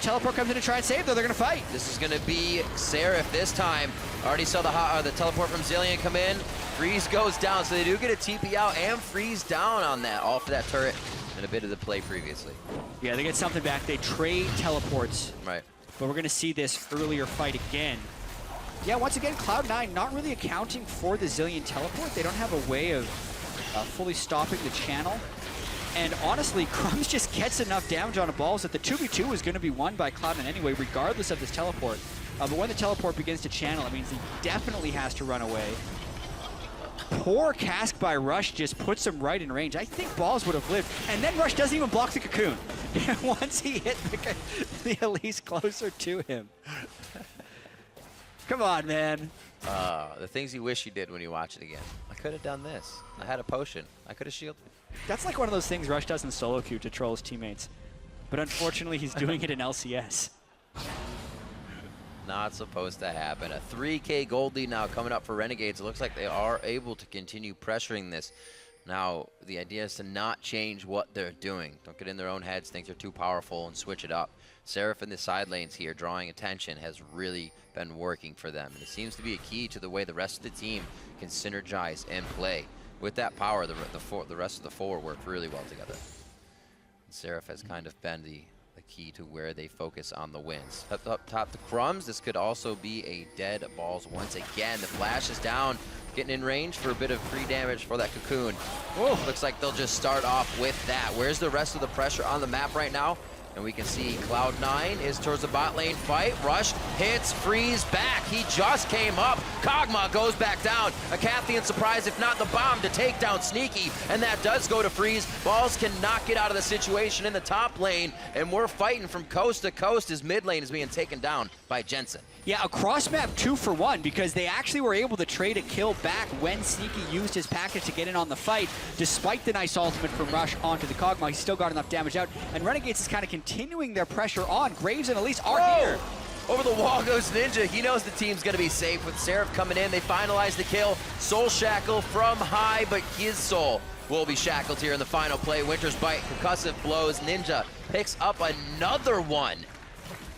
Teleport comes in to try and save, though. They're going to fight. This is going to be Seraph this time. Already saw the teleport from Zillion come in. Freeze goes down, so they do get a TP out and Freeze down on that, all for that turret and a bit of the play previously. Yeah, they get something back. They trade teleports. Right. But we're going to see this earlier fight again. Yeah, once again, Cloud9 not really accounting for the Zillion teleport. They don't have a way of fully stopping the channel. And honestly, Crumbs just gets enough damage on the Balls that the 2v2 is going to be won by Cloud9 anyway, regardless of this teleport. But when the teleport begins to channel, it means he definitely has to run away. Poor cask by Rush just puts him right in range. I think Balls would have lived. And then Rush doesn't even block the cocoon. Once he hit the Elise closer to him. Come on, man. The things you wish you did when you watch it again. I could have done this. I had a potion. I could have shielded. That's like one of those things Rush does in solo queue to troll his teammates. But unfortunately, he's doing it in LCS. Not supposed to happen. A 3K gold lead now coming up for Renegades. It looks like they are able to continue pressuring this. Now, the idea is to not change what they're doing. Don't get in their own heads, think they're too powerful, and switch it up. Seraph in the side lanes here, drawing attention, has really been working for them. And it seems to be a key to the way the rest of the team can synergize and play. With that power, the rest of the four work really well together. And Seraph has kind of been the key to where they focus on the wins. Up top, the Crumbs. This could also be a dead Balls once again. The flash is down, getting in range for a bit of free damage for that cocoon. Oh, looks like they'll just start off with that. Where's the rest of the pressure on the map right now? And we can see Cloud9 is towards the bot lane fight. Rush hits Freeze back. He just came up. Kog'Maw goes back down. A Cathian surprise, if not the bomb, to take down Sneaky. And that does go to Freeze. Balls cannot get out of the situation in the top lane. And we're fighting from coast to coast as mid lane is being taken down by Jensen. Yeah, a cross-map 2-for-1 because they actually were able to trade a kill back when Sneaky used his package to get in on the fight. Despite the nice ultimate from Rush onto the Kog'Maw, he still got enough damage out. And Renegades is kind of continuing their pressure on. Graves and Elise are here. Over the wall goes Ninja. He knows the team's going to be safe with Seraph coming in. They finalize the kill. Soul Shackle from high, but his soul will be shackled here in the final play. Winter's Bite, concussive blows. Ninja picks up another one.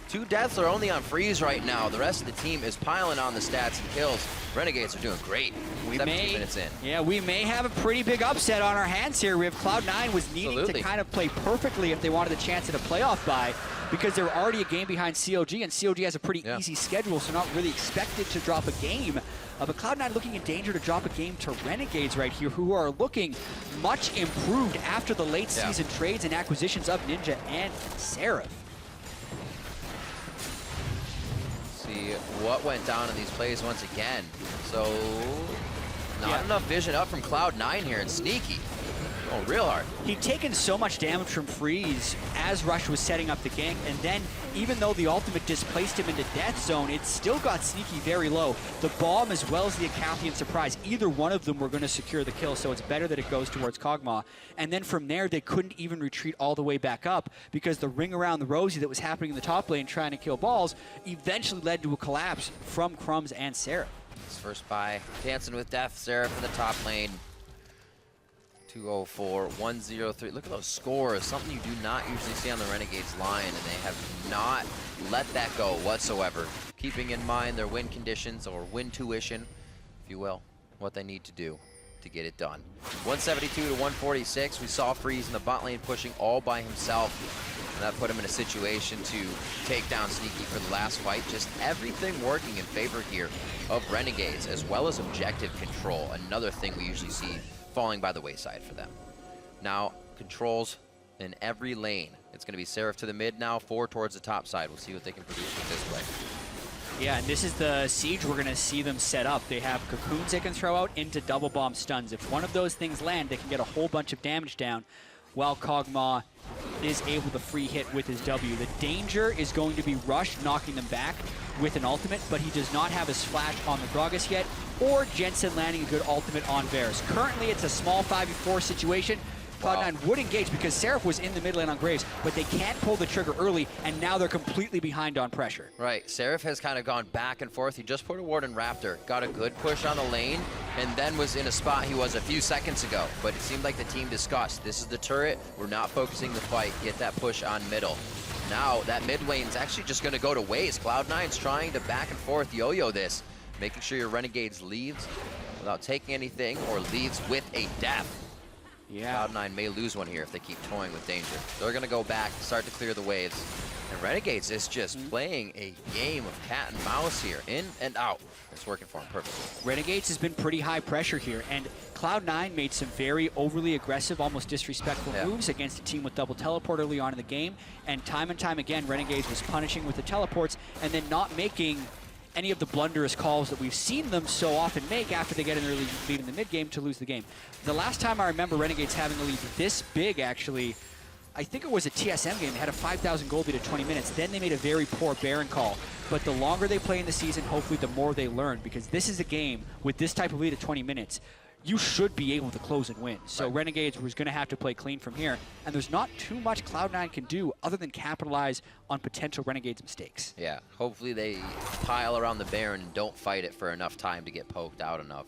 2 deaths are only on Freeze right now. The rest of the team is piling on the stats and kills. Renegades are doing great. 17 minutes in. Yeah, we may have a pretty big upset on our hands here. We have Cloud9 was needing to kind of play perfectly if they wanted a chance at a playoff bye because they're already a game behind COG, and COG has a pretty easy schedule, so not really expected to drop a game. But Cloud9 looking in danger to drop a game to Renegades right here, who are looking much improved after the late season trades and acquisitions of Ninja and Seraph. See what went down in these plays once again. So not enough vision up from Cloud9 here, and Sneaky Oh, real hard. He'd taken so much damage from Freeze as Rush was setting up the gank, and then even though the ultimate displaced him into death zone, it still got Sneaky very low. The bomb as well as the Acathian surprise, either one of them were going to secure the kill, so it's better that it goes towards Kog'Maw. And then from there, they couldn't even retreat all the way back up because the ring around the Rosie that was happening in the top lane trying to kill balls eventually led to a collapse from Crumbs and Seraph. His first buy, dancing with death, Seraph in the top lane. 204, 103. Look at those scores. Something you do not usually see on the Renegades line, and they have not let that go whatsoever. Keeping in mind their win conditions, or win tuition, if you will, what they need to do to get it done. 172 to 146. We saw Freeze in the bot lane pushing all by himself, and that put him in a situation to take down Sneaky for the last fight. Just everything working in favor here of Renegades, as well as objective control. Another thing we usually see falling by the wayside for them. Now, controls in every lane. It's going to be Seraph to the mid now, 4 towards the top side. We'll see what they can produce with this play. Yeah, and this is the siege we're going to see them set up. They have cocoons they can throw out into double bomb stuns. If one of those things land, they can get a whole bunch of damage down while Kog'Maw is able to free hit with his W. The danger is going to be Rush knocking them back with an ultimate, but he does not have his flash on the Gragas yet, or Jensen landing a good ultimate on Varus. Currently, it's a small 5v4 situation. Cloud9 would engage because Seraph was in the mid lane on Graves, but they can't pull the trigger early, and now they're completely behind on pressure. Right, Seraph has kind of gone back and forth. He just put a ward in Raptor, got a good push on the lane, and then was in a spot he was a few seconds ago. But it seemed like the team discussed, this is the turret, we're not focusing the fight, get that push on middle. Now, that mid lane's actually just going to go to waste. Cloud9's trying to back and forth yo-yo this, making sure your Renegades leaves without taking anything, or leaves with a death. Yeah. Cloud9 may lose one here if they keep toying with danger. They're going to go back, start to clear the waves. And Renegades is just playing a game of cat and mouse here, in and out. It's working for them perfectly. Renegades has been pretty high pressure here, and Cloud9 made some very overly aggressive, almost disrespectful moves against a team with double teleport early on in the game. And time again, Renegades was punishing with the teleports and then not making any of the blunderous calls that we've seen them so often make after they get an early lead in the mid game to lose the game. The last time I remember Renegades having a lead this big, actually, I think it was a TSM game. They had a 5,000 gold lead at 20 minutes. Then they made a very poor Baron call. But the longer they play in the season, hopefully the more they learn, because this is a game with this type of lead at 20 minutes. You should be able to close and win. So Renegades was going to have to play clean from here. And there's not too much Cloud9 can do other than capitalize on potential Renegades mistakes. Yeah, hopefully they pile around the Baron and don't fight it for enough time to get poked out enough.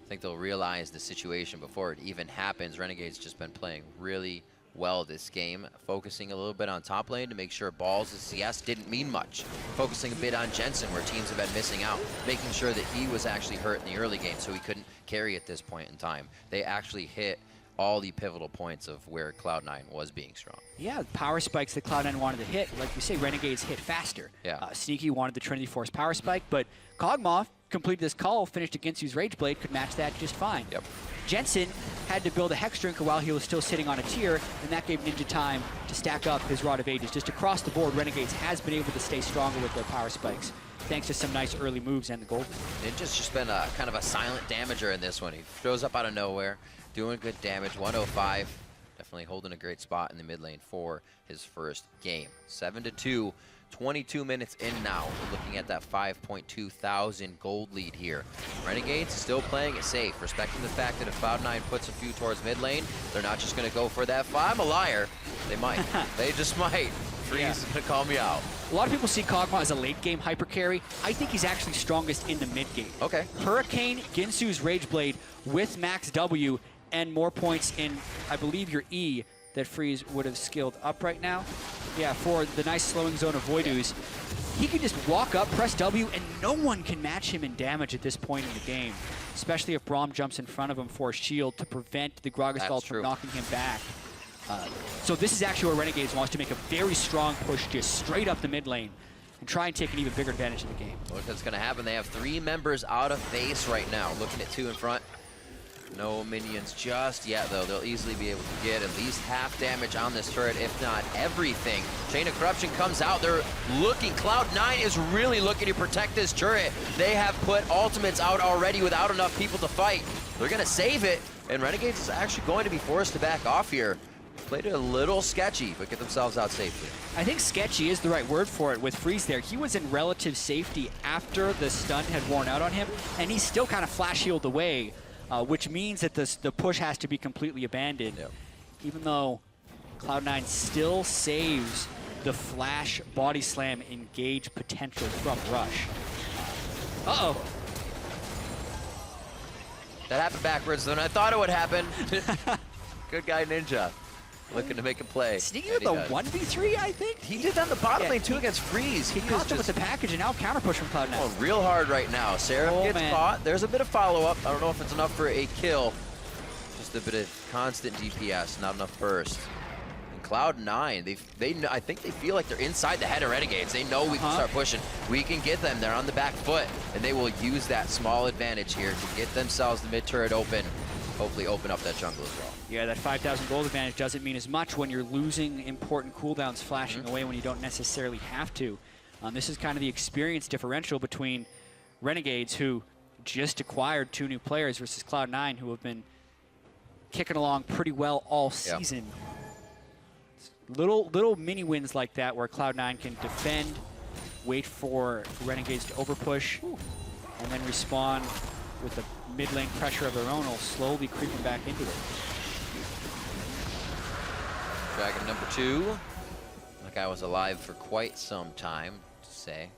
I think they'll realize the situation before it even happens. Renegades just been playing really well this game, focusing a little bit on top lane to make sure balls of CS didn't mean much. Focusing a bit on Jensen, where teams have been missing out, making sure that he was actually hurt in the early game so he couldn't carry at this point in time. They actually hit all the pivotal points of where Cloud9 was being strong. Yeah, power spikes that Cloud9 wanted to hit. Like we say, Renegades hit faster. Yeah. Sneaky wanted the Trinity Force power spike, but Kog'Maw completed this call, finished against Ginsu's Rage Blade, could match that just fine. Yep. Jensen had to build a Hex Drinker while he was still sitting on a tier, and that gave Ninja time to stack up his Rod of Ages. Just across the board, Renegades has been able to stay stronger with their power spikes, thanks to some nice early moves and the gold. Ninja's just been a kind of a silent damager in this one. He shows up out of nowhere, doing good damage, 105. Definitely holding a great spot in the mid lane for his first game. 7-2, 22 minutes in now. We're looking at that 5.2 thousand gold lead here. Renegades still playing it safe, respecting the fact that if Cloud9 puts a few towards mid lane, they're not just going to go for that. I'm a liar. They might. They just might. Freeze is going to call me out. A lot of people see Kog'Maw as a late game hyper carry. I think he's actually strongest in the mid game. Okay. Hurricane, Ginsu's Rage Blade with max W and more points in, I believe, your E that Freeze would have skilled up right now. Yeah, for the nice slowing zone of Voidoos. He can just walk up, press W, and no one can match him in damage at this point in the game, especially if Braum jumps in front of him for a shield to prevent the Gragas Vault from knocking him back. So this is actually where Renegades wants to make a very strong push just straight up the mid lane and try and take an even bigger advantage of the game. Look what's going to happen. They have 3 members out of base right now, looking at 2 in front. No minions just yet, though. They'll easily be able to get at least half damage on this turret, if not everything. Chain of Corruption comes out. They're looking. Cloud9 is really looking to protect this turret. They have put ultimates out already without enough people to fight. They're going to save it, and Renegades is actually going to be forced to back off here. Played it a little sketchy, but get themselves out safely. I think sketchy is the right word for it with Freeze there. He was in relative safety after the stun had worn out on him, and he still kind of flash healed away, which means that the push has to be completely abandoned. Yep. Even though Cloud9 still saves the flash body slam engage potential from Rush. Uh-oh. That happened backwards than I thought it would happen. Good guy Ninja. Looking to make a play. Sneaking with the 1v3, I think? He did that in the bottom lane too against Freeze. He caught them with the package and now counter push from Cloud9. Oh, real hard right now. Seraph gets caught. There's a bit of follow-up. I don't know if it's enough for a kill. Just a bit of constant DPS, not enough burst. And Cloud9, I think they feel like they're inside the head of Renegades. They know we can start pushing. We can get them. They're on the back foot, and they will use that small advantage here to get themselves the mid turret open. Hopefully open up that jungle as well. Yeah, that 5,000 gold advantage doesn't mean as much when you're losing important cooldowns flashing away when you don't necessarily have to. This is kind of the experience differential between Renegades, who just acquired 2 new players, versus Cloud9, who have been kicking along pretty well all season. Little mini wins like that where Cloud9 can defend, wait for Renegades to overpush, and then respawn with the mid lane pressure of their own, will slowly creeping back into it. Dragon number 2. That guy was alive for quite some time, to say.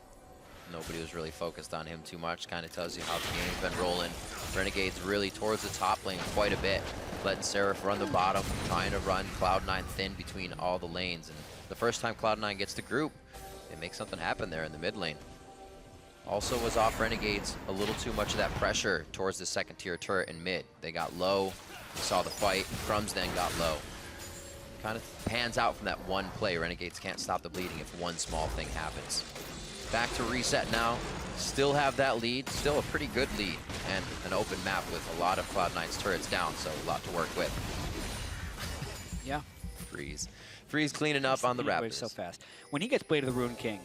Nobody was really focused on him too much. Kind of tells you how the game's been rolling. Renegades really towards the top lane quite a bit. Letting Seraph run the bottom, trying to run Cloud9 thin between all the lanes. And the first time Cloud9 gets the group, they make something happen there in the mid lane. Also was off Renegades a little too much of that pressure towards the second tier turret in mid. They got low, we saw the fight, Crumbs then got low. Kind of pans out from that one play. Renegades can't stop the bleeding if one small thing happens. Back to reset now. Still have that lead, still a pretty good lead, and an open map with a lot of Cloud9's turrets down, so a lot to work with. Yeah. Freeze cleaning up on the Raptors. So fast. When he gets Blade of the Ruined King,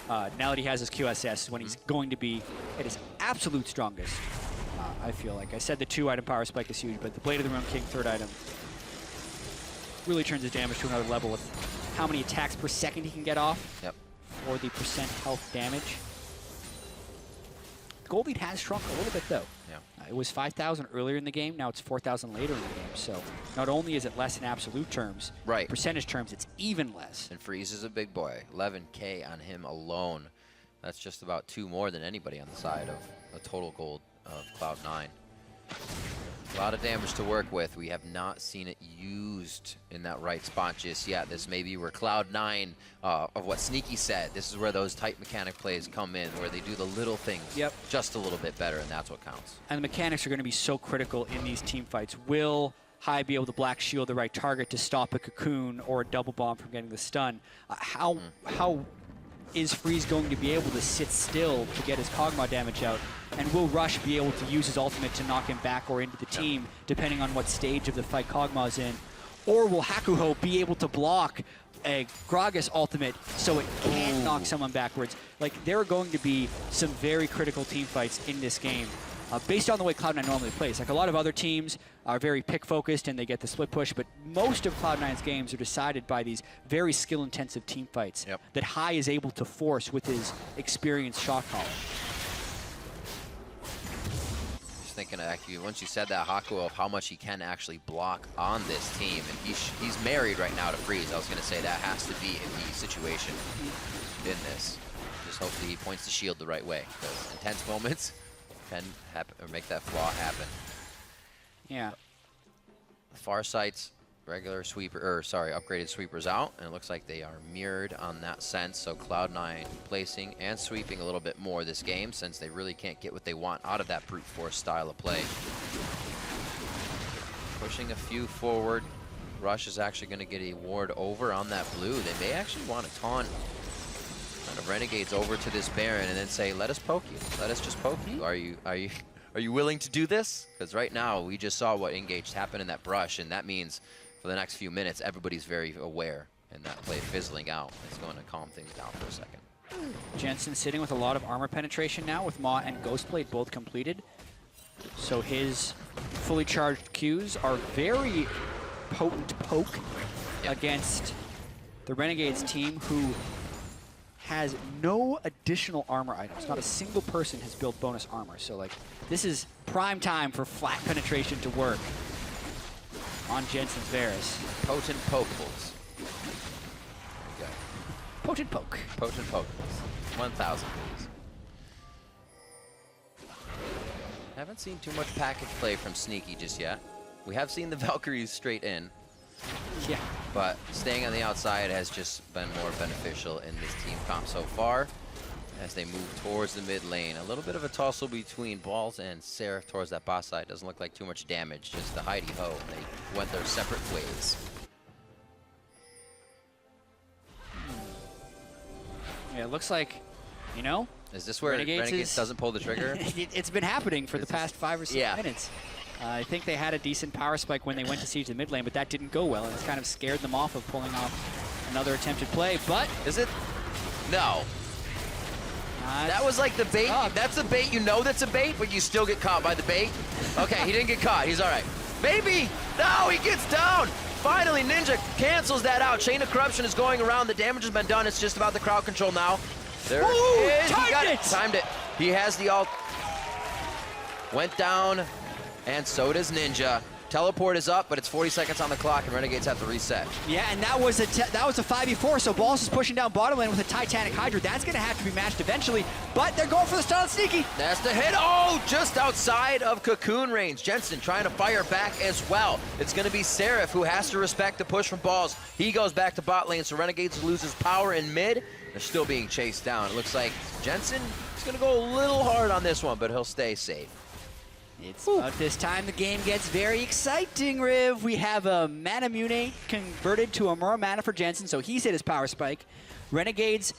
now that he has his QSS, when he's going to be at his absolute strongest, I feel like. I said the 2-item power spike is huge, but the Blade of the Ruined King 3rd item really turns his damage to another level with how many attacks per second he can get off. Yep. For the percent health damage. The gold lead has shrunk a little bit though. Yeah. It was 5,000 earlier in the game, now it's 4,000 later in the game. So not only is it less in absolute terms, right, percentage terms, it's even less. And Freeze is a big boy. 11K on him alone. That's just about 2 more than anybody on the side of a total gold of Cloud9. A lot of damage to work with. We have not seen it used in that right spot just yet. This may be where Cloud9, of what Sneaky said, this is where those tight mechanic plays come in, where they do the little things just a little bit better, and that's what counts. And the mechanics are going to be so critical in these team fights. Will High be able to black shield the right target to stop a cocoon or a double bomb from getting the stun? How is Freeze going to be able to sit still to get his Kog'Maw damage out? And will Rush be able to use his ultimate to knock him back or into the team, depending on what stage of the fight Kog'Maw's in? Or will Hakuho be able to block a Gragas ultimate so it can knock someone backwards? Like, there are going to be some very critical team fights in this game, based on the way Cloud9 normally plays. Like, a lot of other teams are very pick-focused and they get the split push, but most of Cloud9's games are decided by these very skill-intensive team fights that High is able to force with his experienced shot caller. Thinking actually, once you said that, Hakuo, of how much he can actually block on this team, and he's married right now to Freeze. I was going to say that has to be a key situation in this. Just hopefully he points the shield the right way, because intense moments can happen or make that flaw happen. Yeah. Farsight's regular sweeper, or sorry, upgraded sweepers out, and it looks like they are mirrored on that sense. So Cloud9 placing and sweeping a little bit more this game, since they really can't get what they want out of that brute force style of play. Pushing a few forward. Rush is actually going to get a ward over on that blue. They may actually want to taunt kind of Renegades over to this Baron and then say, let us poke you. Let us just poke you. Are you willing to do this? Because right now we just saw what engaged happened in that brush, and that means for the next few minutes, everybody's very aware, and that play fizzling out is going to calm things down for a second. Jensen sitting with a lot of armor penetration now with Maw and Ghostblade both completed. So his fully charged Qs are very potent poke against the Renegades team, who has no additional armor items. Not a single person has built bonus armor. So like, this is prime time for flat penetration to work on Jensen's Varus. Potent pokables. There you go. Potent poke. Potent pokables. 1,000, please. Haven't seen too much package play from Sneaky just yet. We have seen the Valkyries straight in. Yeah. But staying on the outside has just been more beneficial in this team comp so far as they move towards the mid lane. A little bit of a tussle between Balls and Seraph towards that boss side. Doesn't look like too much damage, just the hidey-ho. They went their separate ways. Yeah, it looks like, you know, Is this where Renegades doesn't pull the trigger? It's been happening for the past 5 or 6 minutes. I think they had a decent power spike when they went to siege the mid lane, but that didn't go well, and it's kind of scared them off of pulling off another attempted play. But is it? No. That was like the bait. That's a bait. You know that's a bait, but you still get caught by the bait. Okay, he didn't get caught. He's all right. Maybe. No, he gets down. Finally, Ninja cancels that out. Chain of Corruption is going around. The damage has been done. It's just about the crowd control now. There it is. He got it. Timed it. He has the ult. Went down, and so does Ninja. Teleport is up, but it's 40 seconds on the clock, and Renegades have to reset. Yeah, and that was a 5v4, so Balls is pushing down bottom lane with a Titanic Hydra. That's going to have to be matched eventually, but they're going for the stun on Sneaky. That's the hit. Oh, just outside of Cocoon range. Jensen trying to fire back as well. It's going to be Seraph who has to respect the push from Balls. He goes back to bot lane, so Renegades loses power in mid. They're still being chased down. It looks like Jensen is going to go a little hard on this one, but he'll stay safe. It's about this time the game gets very exciting, Riv. We have a Mana Mune converted to a Mura Mana for Jensen, so he's hit his power spike. Renegades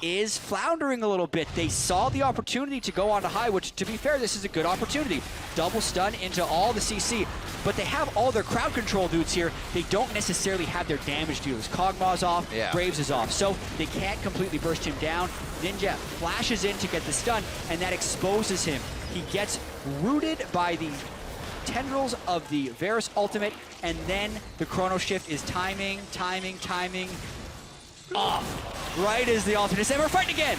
is floundering a little bit. They saw the opportunity to go on to high, which, to be fair, this is a good opportunity. Double stun into all the CC, but they have all their crowd control dudes here. They don't necessarily have their damage dealers. Kog'Maw's off, Graves is off, so they can't completely burst him down. Ninja flashes in to get the stun, and that exposes him. He gets rooted by the tendrils of the Varus ultimate, and then the Chrono Shift is timing off. Right as the ultimate is saying, we're fighting again.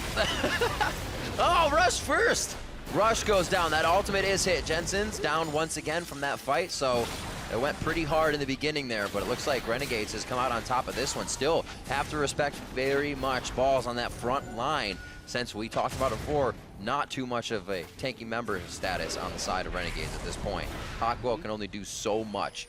Oh, Rush first. Rush goes down. That ultimate is hit. Jensen's down once again from that fight, so it went pretty hard in the beginning there, but it looks like Renegades has come out on top of this one. Still have to respect very much Balls on that front line. Since we talked about it before, not too much of a tanky member status on the side of Renegades at this point. Hawkwell can only do so much.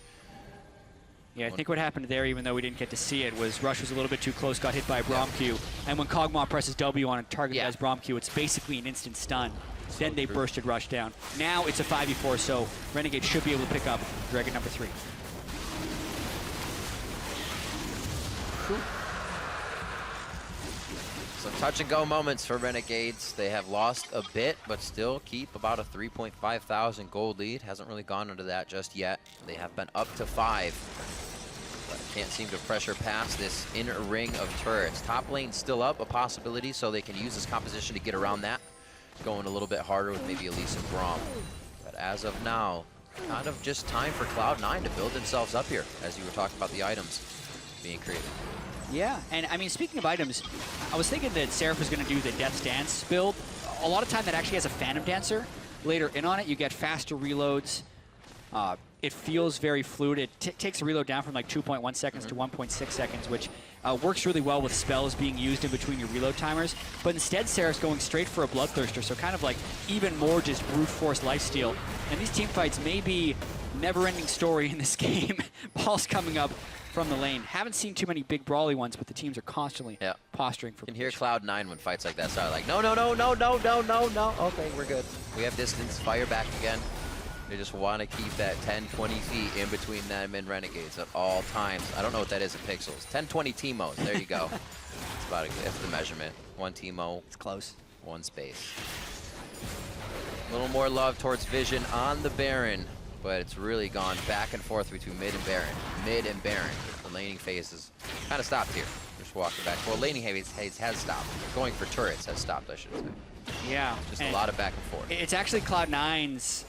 Yeah, I think what happened there, even though we didn't get to see it, was Rush was a little bit too close, got hit by a Braum Q, and when Kog'Maw presses W on a target that has Braum Q, it's basically an instant stun. Then they bursted Rush down. Now it's a 5v4, so Renegade should be able to pick up Dragon number 3. Some touch and go moments for Renegades. They have lost a bit, but still keep about a 3.5 thousand gold lead. Hasn't really gone into that just yet. They have been up to 5, but can't seem to pressure past this inner ring of turrets. Top lane still up, a possibility, so they can use this composition to get around that. Going a little bit harder with maybe Elise and Braum. But as of now, kind of just time for Cloud9 to build themselves up here, as you were talking about the items being created. Yeah, and I mean, speaking of items, I was thinking that Seraph was going to do the Death's Dance build. A lot of time that actually has a Phantom Dancer. Later in on it, you get faster reloads. It feels very fluid. It takes a reload down from like 2.1 seconds to 1.6 seconds, which works really well with spells being used in between your reload timers. But instead, Seraph's going straight for a Bloodthirster, so kind of like even more just brute force lifesteal. And these team fights may be never-ending story in this game. Balls coming up from the lane. Haven't seen too many big brawly ones, but the teams are constantly posturing for. You can hear Cloud9 when fights like that start, like, no, no, no, no, no, no, no, no. Okay, we're good. We have distance, fire back again. They just want to keep that 10, 20 feet in between them and Renegades at all times. I don't know what that is in pixels. 10, 20 Teemos, there you go. It's about that's the measurement. 1 Teemo. It's close. 1 space. A little more love towards Vision on the Baron, but it's really gone back and forth between mid and Baron. Mid and Baron. The laning phase is kind of stopped here. Just walking back. Well, laning phase has stopped. Going for turrets has stopped, I should say. Yeah. Just a lot of back and forth. It's actually Cloud9's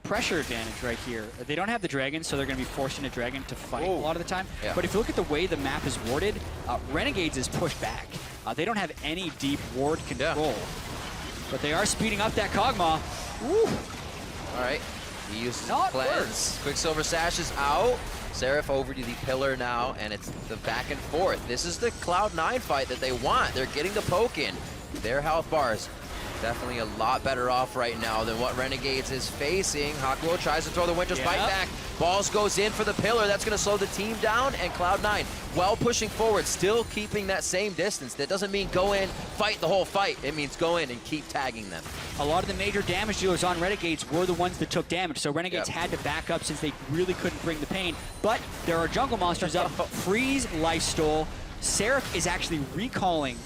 pressure advantage right here. They don't have the dragon, so they're going to be forcing a dragon to fight a lot of the time. Yeah. But if you look at the way the map is warded, Renegades is pushed back. They don't have any deep ward control. But they are speeding up that Kog'Maw. Woo. All right. He uses Not cleanse. worse. Quicksilver Sash is out. Seraph over to the pillar now, and it's the back and forth. This is the Cloud9 fight that they want. They're getting the poke in. Their health bars definitely a lot better off right now than what Renegades is facing. Hakuo tries to throw the Winter's Bite back. Balls goes in for the pillar. That's going to slow the team down, and Cloud9, while pushing forward, still keeping that same distance. That doesn't mean go in, fight the whole fight. It means go in and keep tagging them. A lot of the major damage dealers on Renegades were the ones that took damage, so Renegades had to back up since they really couldn't bring the pain. But there are jungle monsters up. Freeze, Lifestole. Seraph is actually recalling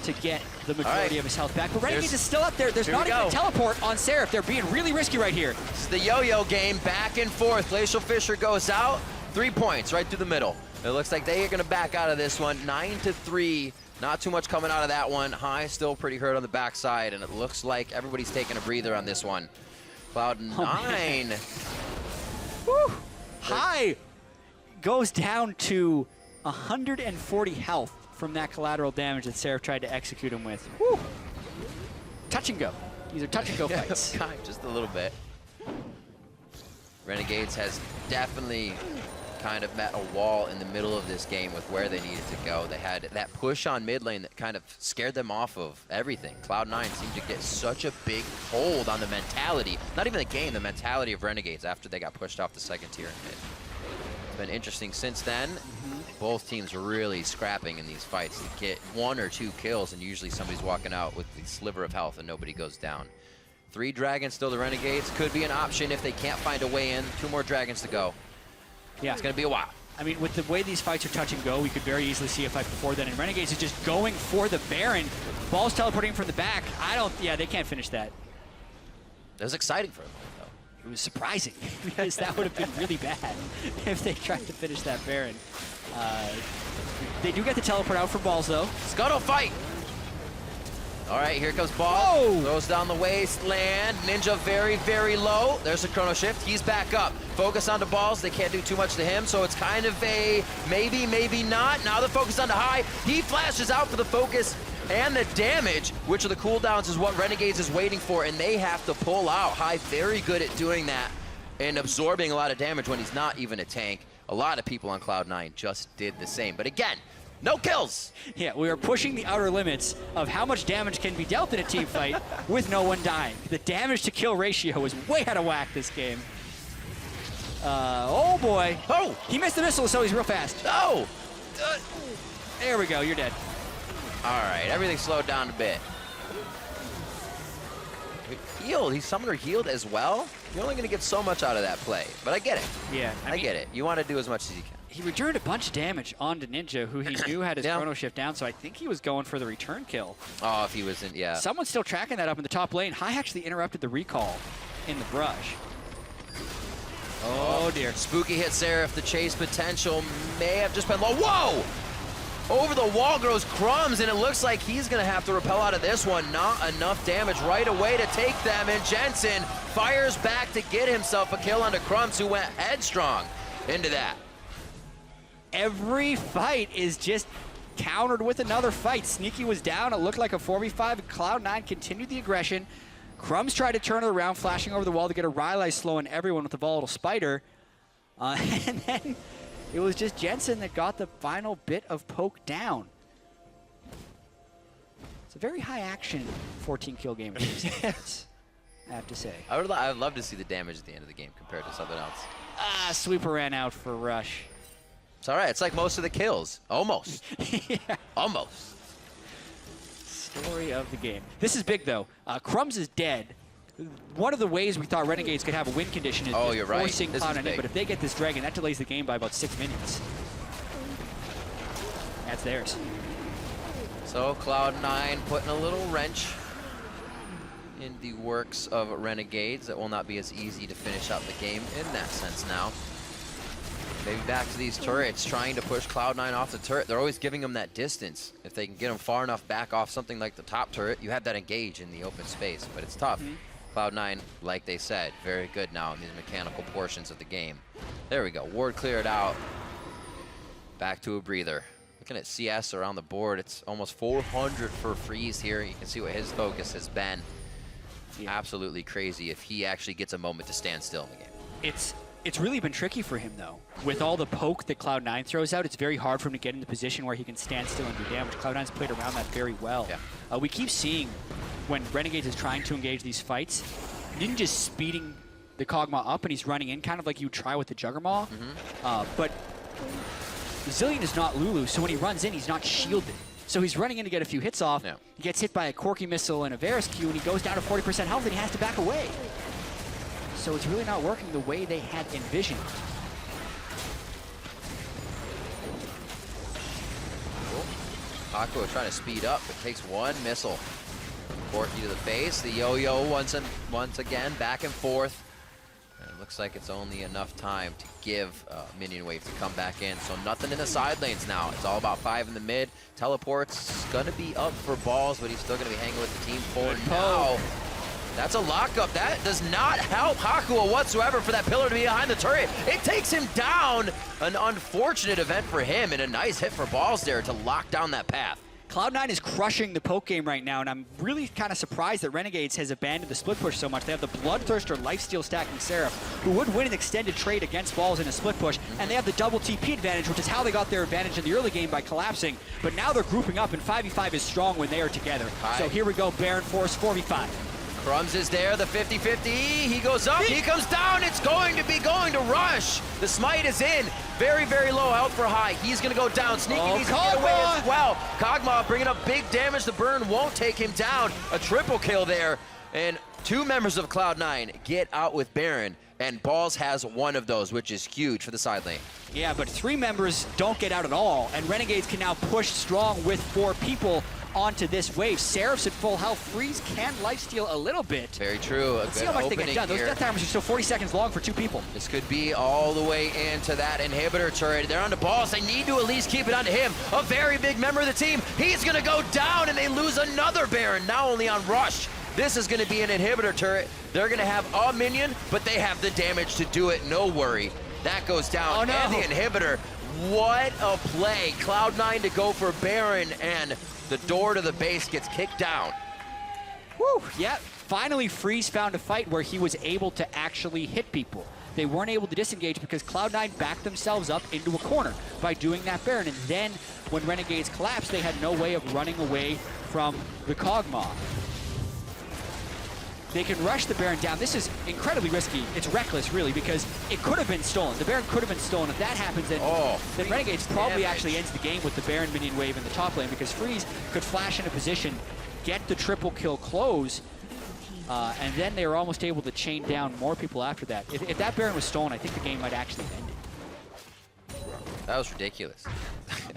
to get the majority of his health back. But Renegades is still up there. There's not even a teleport on Seraph. They're being really risky right here. This is the yo-yo game, back and forth. Glacial Fisher goes out. 3 points right through the middle. It looks like they are going to back out of this one. 9-3. Not too much coming out of that one. High still pretty hurt on the backside, and it looks like everybody's taking a breather on this one. Cloud9. Woo. High goes down to 140 health from that collateral damage that Seraph tried to execute him with. Woo. Touch and go. These are touch and go fights. Just a little bit. Renegades has definitely kind of met a wall in the middle of this game with where they needed to go. They had that push on mid lane that kind of scared them off of everything. Cloud9 seemed to get such a big hold on the mentality, not even the game, the mentality of Renegades after they got pushed off the second tier in mid. It's been interesting since then. Both teams are really scrapping in these fights to get 1 or 2 kills, and usually somebody's walking out with the sliver of health and nobody goes down. 3 dragons still the Renegades. Could be an option if they can't find a way in. 2 more dragons to go. Yeah. It's going to be a while. I mean, with the way these fights are touch and go, we could very easily see a fight before then. And Renegades is just going for the Baron. Ball's teleporting from the back. They can't finish that. It was exciting for them, though. It was surprising because that would have been really bad if they tried to finish that Baron. They do get the teleport out for balls, though. Scuttle fight. All right, here comes Ball. Whoa. Throws down the wasteland. Ninja very, very low. There's a chrono shift. He's back up. Focus onto Balls. They can't do too much to him, so it's kind of a maybe, maybe not. Now the focus onto High. He flashes out for the focus and the damage, which are the cooldowns is what Renegades is waiting for, and they have to pull out. High very good at doing that and absorbing a lot of damage when he's not even a tank. A lot of people on Cloud9 just did the same. But again, no kills. Yeah, we are pushing the outer limits of how much damage can be dealt in a team fight with no one dying. The damage to kill ratio is way out of whack this game. Oh boy. Oh! He missed the missile, so he's real fast. Oh! There we go, you're dead. All right, everything slowed down a bit. Healed, he's summoner healed as well? You're only gonna get so much out of that play, but I get it. Yeah. I get it. You want to do as much as you can. He returned a bunch of damage onto Ninja, who he knew had his chrono shift down, so I think he was going for the return kill. Oh, if he wasn't, yeah. Someone's still tracking that up in the top lane. High actually interrupted the recall in the brush. Oh dear. Spooky hit Seraph. The chase potential may have just been low. Whoa! Over the wall goes Crumbs, and it looks like he's going to have to repel out of this one. Not enough damage right away to take them, and Jensen fires back to get himself a kill onto Crumbs, who went headstrong into that. Every fight is just countered with another fight. Sneaky was down. It looked like a 4v5. Cloud9 continued the aggression. Crumbs tried to turn it around, flashing over the wall to get a Rylai slowing everyone with the volatile spider. And then it was just Jensen that got the final bit of poke down. It's a very high action 14 kill game. I have to say. I would love to see the damage at the end of the game compared to something else. Sweeper ran out for Rush. It's all right. It's like most of the kills. Almost. Yeah. Almost. Story of the game. This is big, though. Crumbs is dead. One of the ways we thought Renegades could have a win condition is forcing Cloud9 in, but if they get this dragon, that delays the game by about 6 minutes. That's theirs. So Cloud9 putting a little wrench in the works of Renegades. That will not be as easy to finish out the game in that sense now. Maybe back to these turrets, trying to push Cloud9 off the turret. They're always giving them that distance. If they can get them far enough back off something like the top turret, you have that engage in the open space, but it's tough. Cloud9, like they said, very good now in these mechanical portions of the game. There we go. Ward cleared out. Back to a breather. Looking at CS around the board, it's almost 400 for Freeze here. You can see what his focus has been. Absolutely crazy if he actually gets a moment to stand still in the game. It's really been tricky for him, though. With all the poke that Cloud9 throws out, it's very hard for him to get in the position where he can stand still and do damage. Cloud9's played around that very well. Yeah. We keep seeing when Renegades is trying to engage these fights, Ninja's just speeding the Kog'Maw up, and he's running in kind of like you try with the Juggermaw. But Zillion is not Lulu, so when he runs in, he's not shielded. So he's running in to get a few hits off. Yeah. He gets hit by a Corki missile and a Varus Q, and he goes down to 40% health, and he has to back away. So it's really not working the way they had envisioned. Aqua trying to speed up, but takes one missile. Corki to the face. The yo-yo once again, back and forth. And it looks like it's only enough time to give Minion Wave to come back in. So nothing in the side lanes now. It's all about 5 in the mid. Teleport's gonna be up for balls, but he's still gonna be hanging with the team for now. That's a lockup. That does not help Hakua whatsoever for that pillar to be behind the turret. It takes him down. An unfortunate event for him, and a nice hit for balls there to lock down that path. Cloud9 is crushing the poke game right now, and I'm really kind of surprised that Renegades has abandoned the split push so much. They have the Bloodthirster lifesteal stacking Seraph, who would win an extended trade against balls in a split push, and they have the double TP advantage, which is how they got their advantage in the early game by collapsing. But now they're grouping up, and 5v5 is strong when they are together. So here we go, Baron Force 4v5. Crumbs is there, the 50-50, he goes up, he comes down, it's going to Rush. The smite is in, very, very low health for High. He's gonna go down, Sneaky needs to get away as well. Kog'Maw bringing up big damage, the burn won't take him down. A triple kill there, and 2 members of Cloud9 get out with Baron, and Balls has one of those, which is huge for the side lane. Yeah, but 3 members don't get out at all, and Renegades can now push strong with 4 people onto this wave. Seraph's at full health. Freeze can lifesteal a little bit. Very true. Let's see how much they get done. Those death timers are still 40 seconds long for 2 people. This could be all the way into that inhibitor turret. They're on the balls. They need to at least keep it onto him. A very big member of the team. He's going to go down, and they lose another Baron, now only on Rush. This is going to be an inhibitor turret. They're going to have a minion, but they have the damage to do it. No worry. That goes down. Oh, no. And the inhibitor. What a play. Cloud9 to go for Baron, and the door to the base gets kicked down. Woo, yeah. Finally, Freeze found a fight where he was able to actually hit people. They weren't able to disengage because Cloud9 backed themselves up into a corner by doing that Baron. And then when Renegades collapsed, they had no way of running away from the Kog'Maw. They can rush the Baron down. This is incredibly risky. It's reckless, really, because it could have been stolen. The Baron could have been stolen. If that happens, then, then Renegades probably actually ends the game with the Baron minion wave in the top lane, because Freeze could flash into position, get the triple kill close, and then they were almost able to chain down more people after that. If that Baron was stolen, I think the game might actually have ended. That was ridiculous.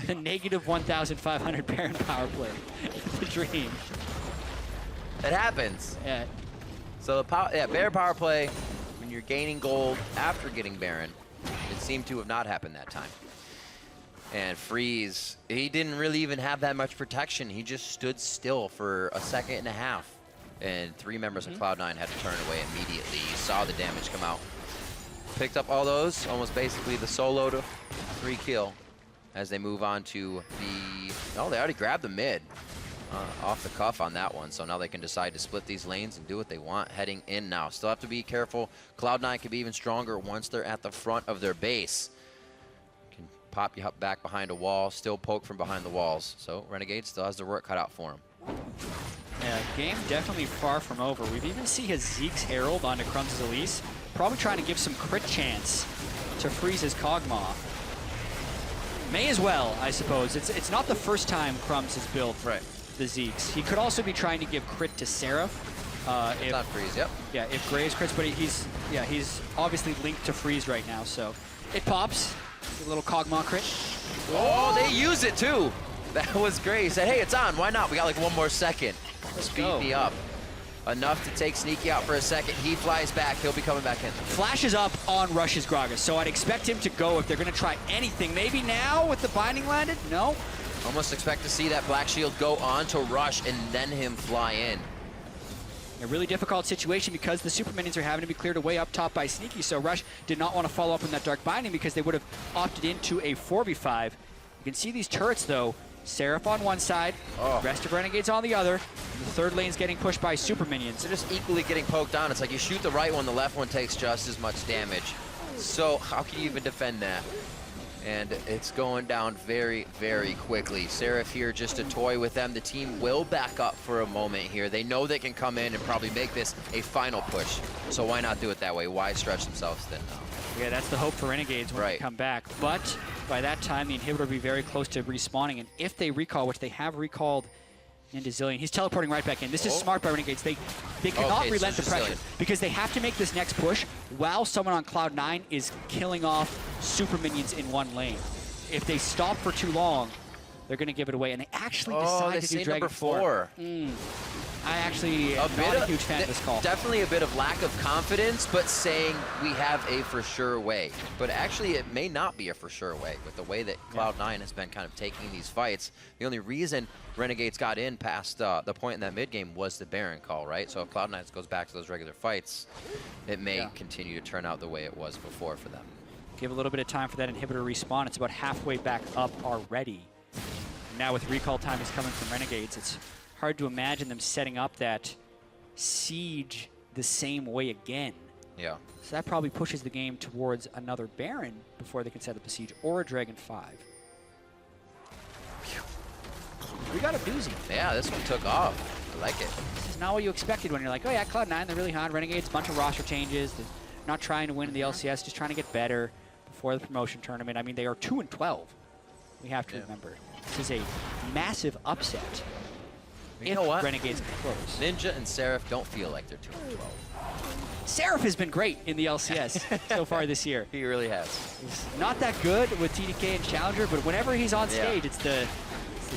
The negative 1,500 Baron power play. The dream. It happens. Yeah. So the Baron power play, when you're gaining gold after getting Baron, it seemed to have not happened that time. And Freeze, he didn't really even have that much protection. He just stood still for a second and a half. And 3 members of Cloud9 had to turn away immediately. You saw the damage come out. Picked up all those, almost basically the solo to 3 kill as they move on to the... Oh, they already grabbed the mid. Off the cuff on that one, so now they can decide to split these lanes and do what they want heading in now. Still have to be careful. Cloud9 can be even stronger once they're at the front of their base. Can pop you up back behind a wall, still poke from behind the walls. So Renegade still has their work cut out for him. Yeah, game definitely far from over. We've even seen his Zeke's Herald onto Crumbs' Elise, probably trying to give some crit chance to Freeze's Kog'Maw. May as well, I suppose. It's not the first time Crumbs has built the Zeeks. He could also be trying to give crit to Seraph. If not Freeze, yep. Yeah, if Graves crits, but he's obviously linked to Freeze right now, so it pops. A little Kog'Maw crit. Oh, they use it too. That was great. He said, hey, it's on. Why not? We got like 1 more second. Speed me up. Enough to take Sneaky out for a second. He flies back. He'll be coming back in. Flashes up on Rush's Gragas, so I'd expect him to go if they're going to try anything. Maybe now with the binding landed? No. Almost expect to see that Black Shield go on to Rush and then him fly in. A really difficult situation because the super minions are having to be cleared away up top by Sneaky, so Rush did not want to follow up on that Dark Binding because they would have opted into a 4v5. You can see these turrets, though. Seraph on one side, rest of Renegades on the other. And the third lane's getting pushed by super minions. They're just equally getting poked on. It's like you shoot the right one, the left one takes just as much damage. So how can you even defend that? And it's going down very, very quickly. Seraph here just a toy with them. The team will back up for a moment here. They know they can come in and probably make this a final push. So why not do it that way? Why stretch themselves thin now? Yeah, that's the hope for Renegades when they come back. But by that time, the inhibitor will be very close to respawning. And if they recall, which they have recalled into Zillion, he's teleporting right back in. This is smart by Renegades. They cannot relent the pressure because they have to make this next push while someone on Cloud9 is killing off super minions in one lane. If they stop for too long, they're going to give it away. And they actually decide to do Dragon 4. I actually am not a huge fan of this call. Definitely a bit of lack of confidence, but saying we have a for sure way. But actually, it may not be a for sure way with the way that Cloud9 has been kind of taking these fights. The only reason Renegades got in past the point in that mid game was the Baron call, right? So if Cloud9 goes back to those regular fights, it may continue to turn out the way it was before for them. Give a little bit of time for that inhibitor to respawn. It's about halfway back up already. Now with recall time is coming from Renegades, it's hard to imagine them setting up that siege the same way again. Yeah. So that probably pushes the game towards another Baron before they can set up a siege or a Dragon 5. We got a doozy. Yeah, this one took off. I like it. This is not what you expected when you're like, oh yeah, Cloud9, they're really hot. Renegades, bunch of roster changes. They're not trying to win in the LCS, just trying to get better before the promotion tournament. I mean, they are 2-12. We have to remember. This is a massive upset. You know what? Renegades can close. Ninja and Seraph don't feel like they're 2-12. Seraph has been great in the LCS so far this year. He really has. He's not that good with TDK and Challenger, but whenever he's on stage, it's the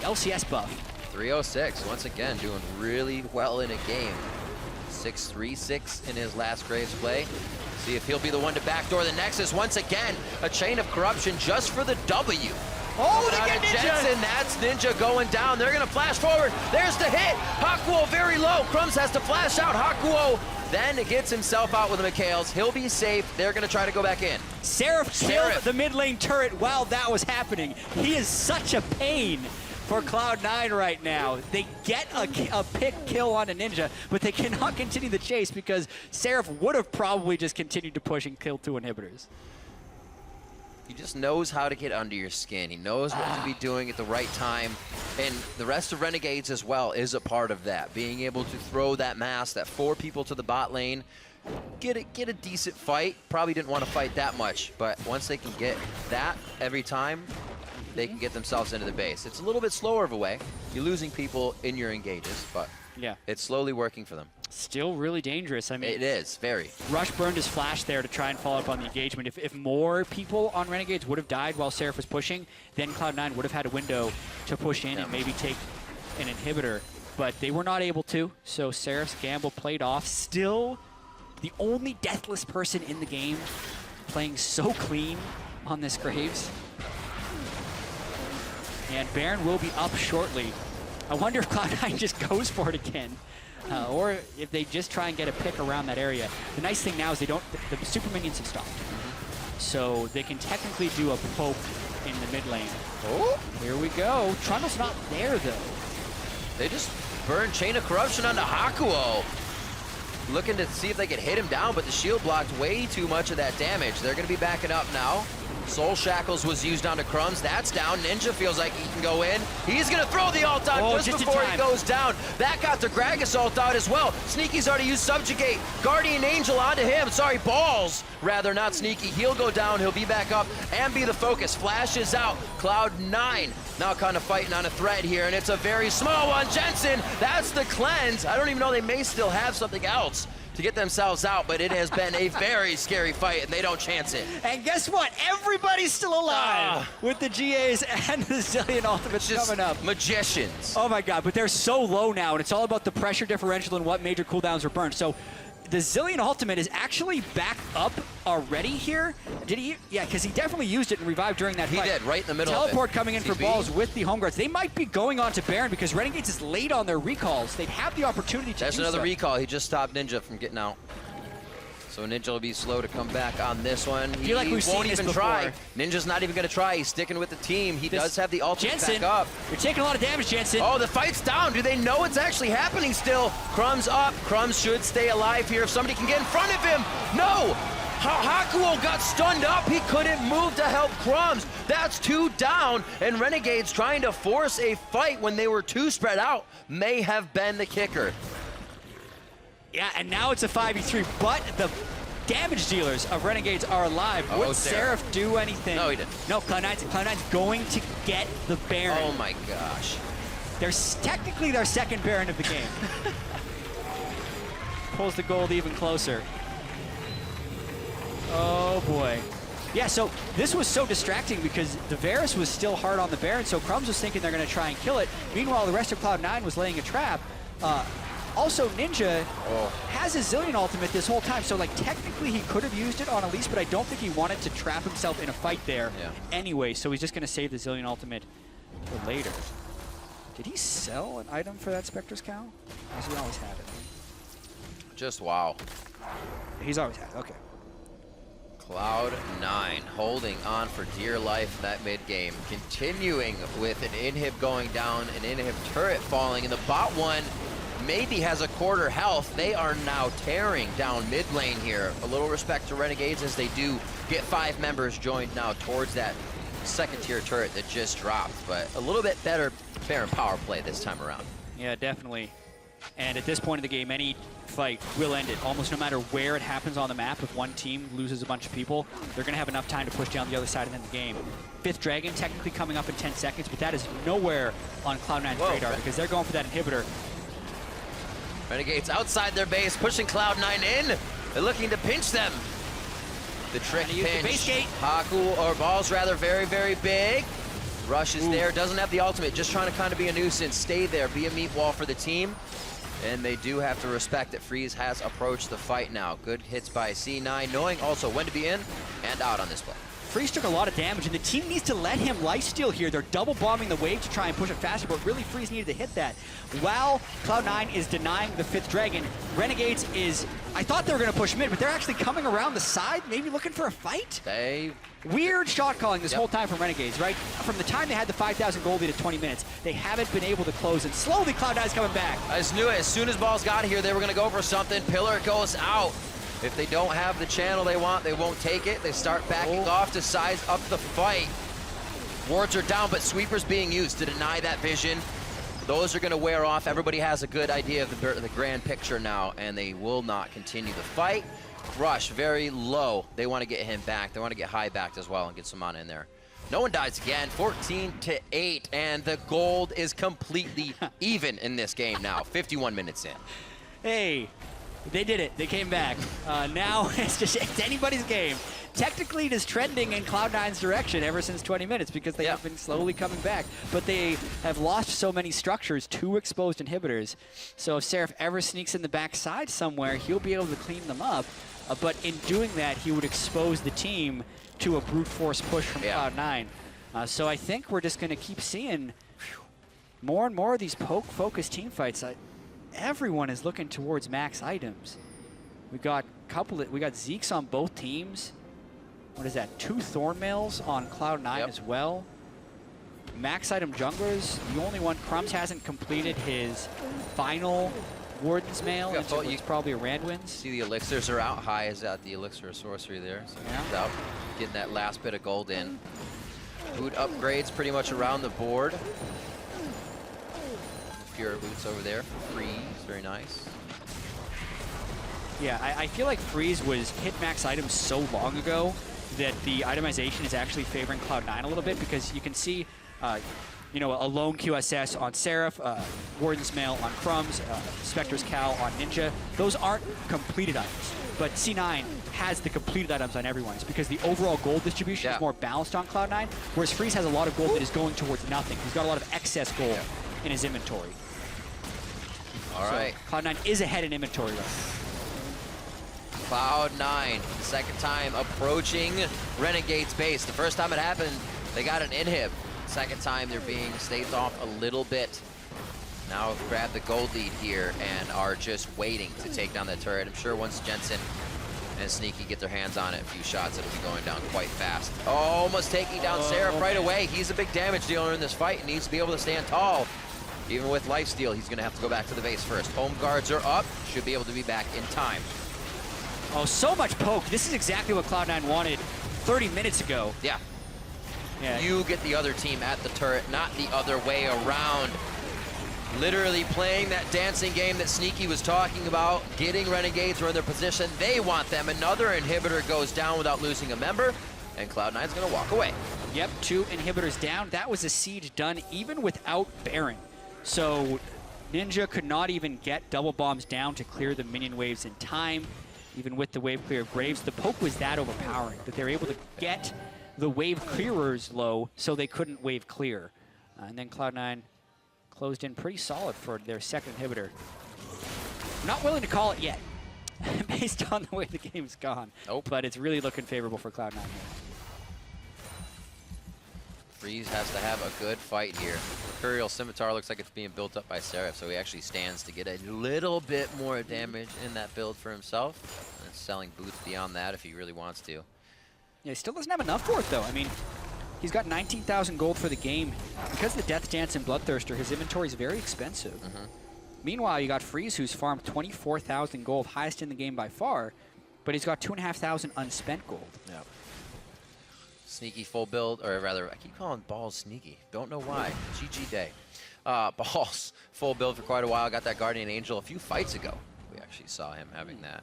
LCS buff. 306, once again, doing really well in a game. 6-3-6 in his last Graves play. See if he'll be the one to backdoor the Nexus. Once again, a chain of corruption just for the W. Oh, they get Ninja! Ninja! Jensen, that's Ninja going down. They're gonna flash forward. There's the hit. Hakuo very low. Crumbs has to flash out. Hakuo then gets himself out with the McHale's. He'll be safe. They're gonna try to go back in. Seraph killed the mid lane turret while that was happening. He is such a pain for Cloud9 right now. They get a pick kill on a Ninja, but they cannot continue the chase because Seraph would have probably just continued to push and kill 2 inhibitors. He just knows how to get under your skin. He knows what to be doing at the right time. And the rest of Renegades as well is a part of that. Being able to throw that mass, that 4 people to the bot lane, get a decent fight. Probably didn't want to fight that much, but once they can get that every time, they can get themselves into the base. It's a little bit slower of a way. You're losing people in your engages, but it's slowly working for them. Still really dangerous. I mean, it is, very. Rush burned his flash there to try and follow up on the engagement. If more people on Renegades would have died while Seraph was pushing, then Cloud9 would have had a window to push in and maybe take an inhibitor. But they were not able to, so Seraph's gamble played off. Still the only deathless person in the game playing so clean on this Graves. And Baron will be up shortly. I wonder if Cloud9 just goes for it again. Or if they just try and get a pick around that area. The nice thing now is the super minions have stopped. So they can technically do a poke in the mid lane. Oh, here we go. Trundle's not there though. They just burned Chain of Corruption onto Hakuo. Looking to see if they could hit him down, but the shield blocked way too much of that damage. They're gonna be backing up now. Soul Shackles was used onto Crumbs. That's down. Ninja feels like he can go in. He's going to throw the ult out just before he goes down. That got the Gragas ult out as well. Sneaky's already used Subjugate. Guardian Angel onto him. Sorry, Balls. Rather, not Sneaky. He'll go down. He'll be back up and be the focus. Flashes out. Cloud9 now kind of fighting on a thread here, and it's a very small one. Jensen, that's the cleanse. I don't even know, they may still have something else to get themselves out, but it has been a very scary fight, and they don't chance it. And guess what? Everybody's still alive with the GAs and the Zillion ultimates coming up. Magicians. Oh my God, but they're so low now, and it's all about the pressure differential and what major cooldowns are burned. So the Zillion ultimate is actually back up already here. Did he? Yeah, because he definitely used it and revived during that fight. He did, right in the middle Teleport of it. coming in for CP. balls with the home guards. They might be going on to Baron because Renegades is late on their recalls. They'd have the opportunity to That's do another so. recall. He just stopped Ninja from getting out. So Ninja will be slow to come back on this one. He feel like we've seen won't this even try. before. Ninja's not even going to try. He's sticking with the team. He This- does have the ultimate Jensen, back up. you're taking a lot of damage, Jensen. Oh, the fight's down. Do they know it's actually happening still? Crumb's up. Crumbs should stay alive here if somebody can get in front of him. No! Hakuo got stunned up. He couldn't move to help Crumbs. That's 2 down, and Renegades trying to force a fight when they were 2 spread out may have been the kicker. Yeah, and now it's a 5v3, but the damage dealers of Renegades are alive. Oh, Would Seraph do anything? No, he didn't. No, Cloud9's going to get the Baron. Oh my gosh. There's technically their second Baron of the game. Pulls the gold even closer. Oh boy. Yeah, so this was so distracting because the Varus was still hard on the Baron, so Crumbs was thinking they're going to try and kill it. Meanwhile, the rest of Cloud9 was laying a trap. Also, Ninja has his Zillion ultimate this whole time, so like technically he could have used it on Elise, but I don't think he wanted to trap himself in a fight there anyway, so he's just going to save the Zillion ultimate for later. Did he sell an item for that Spectre's Cow? Or does he always have it? Just wow. He's always had it, okay. Cloud9 holding on for dear life in that mid game. Continuing with an inhib going down, an inhib turret falling, and the bot one maybe has a quarter health. They are now tearing down mid lane here. A little respect to Renegades as they do get 5 members joined now towards that second tier turret that just dropped, but a little bit better Baron power play this time around. Yeah, definitely. And at this point in the game, any fight will end it. Almost no matter where it happens on the map, if one team loses a bunch of people, they're going to have enough time to push down the other side and end the game. 5th Dragon technically coming up in 10 seconds, but that is nowhere on Cloud9's radar because they're going for that inhibitor. Renegades outside their base, pushing Cloud9 in. They're looking to pinch them. The trick Use the pinch. base gate. Haku, or Ball's rather, very, very big. Rush is there, doesn't have the ultimate, just trying to kind of be a nuisance. Stay there, be a meat wall for the team. And they do have to respect that Freeze has approached the fight now. Good hits by C9, knowing also when to be in and out on this play. Freeze took a lot of damage, and the team needs to let him lifesteal here. They're double bombing the wave to try and push it faster, but really Freeze needed to hit that. While Cloud9 is denying the 5th Dragon, Renegades is, I thought they were gonna push mid, but they're actually coming around the side, maybe looking for a fight? Weird shot calling this whole time from Renegades, right? From the time they had the 5,000 gold lead at 20 minutes, they haven't been able to close, and slowly Cloud9's coming back. I just knew it, as soon as Balls got here, they were gonna go for something. Pillar goes out. If they don't have the channel they want, they won't take it. They start backing off to size up the fight. Wards are down, but Sweeper's being used to deny that vision. Those are gonna wear off. Everybody has a good idea of the grand picture now, and they will not continue the fight. Rush, very low. They wanna get him back. They wanna get high backed as well and get some mana in there. No one dies again, 14-8, and the gold is completely even in this game now, 51 minutes in. Hey, they did it. They came back. Now it's anybody's game. Technically, it is trending in Cloud9's direction ever since 20 minutes because they have been slowly coming back. But they have lost so many structures, 2 exposed inhibitors. So if Seraph ever sneaks in the backside somewhere, he'll be able to clean them up. But in doing that, he would expose the team to a brute force push from Cloud9. So I think we're just going to keep seeing more and more of these poke-focused team fights. Everyone is looking towards max items. We got Zeke's on both teams. What is that? 2 Thornmails on Cloud9 as well. Max item junglers. The only one, Crumbs hasn't completed his final Warden's mail into what's probably a Randwinds. See the elixirs are out. High is at the elixir of sorcery there. So he's out getting that last bit of gold in. Boot upgrades pretty much around the board. Fury boots over there for Freeze, very nice. Yeah, I feel like Freeze was hit max items so long ago that the itemization is actually favoring Cloud9 a little bit because you can see, you know, a lone QSS on Seraph, Warden's Mail on Crumbs, Spectre's Cow on Ninja. Those aren't completed items, but C9 has the completed items on everyone. It's because the overall gold distribution is more balanced on Cloud9, whereas Freeze has a lot of gold that is going towards nothing. He's got a lot of excess gold in his inventory. All right. Cloud9 is ahead in inventory right Cloud9, the second time approaching Renegades base. The first time it happened, they got an inhib. Second time they're being staved off a little bit. Now grab the gold lead here and are just waiting to take down that turret. I'm sure once Jensen and Sneaky get their hands on it, a few shots, it'll be going down quite fast. Oh, almost taking down Seraph right away. He's a big damage dealer in this fight and needs to be able to stand tall. Even with lifesteal, he's gonna have to go back to the base first. Home guards are up, should be able to be back in time. Oh, so much poke. This is exactly what Cloud9 wanted 30 minutes ago. Yeah. Yeah. You get the other team at the turret, not the other way around. Literally playing that dancing game that Sneaky was talking about, getting Renegades who are in their position. They want them. Another inhibitor goes down without losing a member, and Cloud9's gonna walk away. Yep, 2 inhibitors down. That was a siege done even without Baron. So Ninja could not even get double bombs down to clear the minion waves in time. Even with the wave clear of Graves, the poke was that overpowering that they were able to get the wave clearers low so they couldn't wave clear. And then Cloud9 closed in pretty solid for their second inhibitor. I'm not willing to call it yet, based on the way the game's gone. Nope. But it's really looking favorable for Cloud9 here. Freeze has to have a good fight here. Mercurial Scimitar looks like it's being built up by Seraph, so he actually stands to get a little bit more damage in that build for himself. And selling boots beyond that if he really wants to. Yeah, he still doesn't have enough for it, though. I mean, he's got 19,000 gold for the game. Because of the Death Dance and Bloodthirster, his inventory is very expensive. Meanwhile, you got Freeze, who's farmed 24,000 gold, highest in the game by far, but he's got 2,500 unspent gold. Yep. Sneaky full build, or rather, I keep calling Balls Sneaky. Don't know why. GG day. Balls full build for quite a while. Got that Guardian Angel a few fights ago. We actually saw him having that.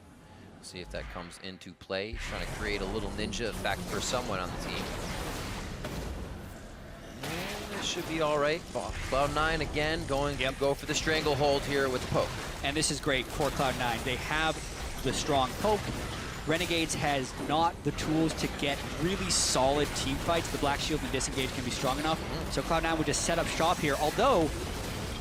See if that comes into play. He's trying to create a little ninja effect for someone on the team. And this should be all right. Cloud9 again going to go for the stranglehold here with the poke. And this is great for Cloud9. They have the strong poke. Renegades has not the tools to get really solid team fights. The Black Shield and Disengage can be strong enough. So Cloud9 would just set up shop here. Although,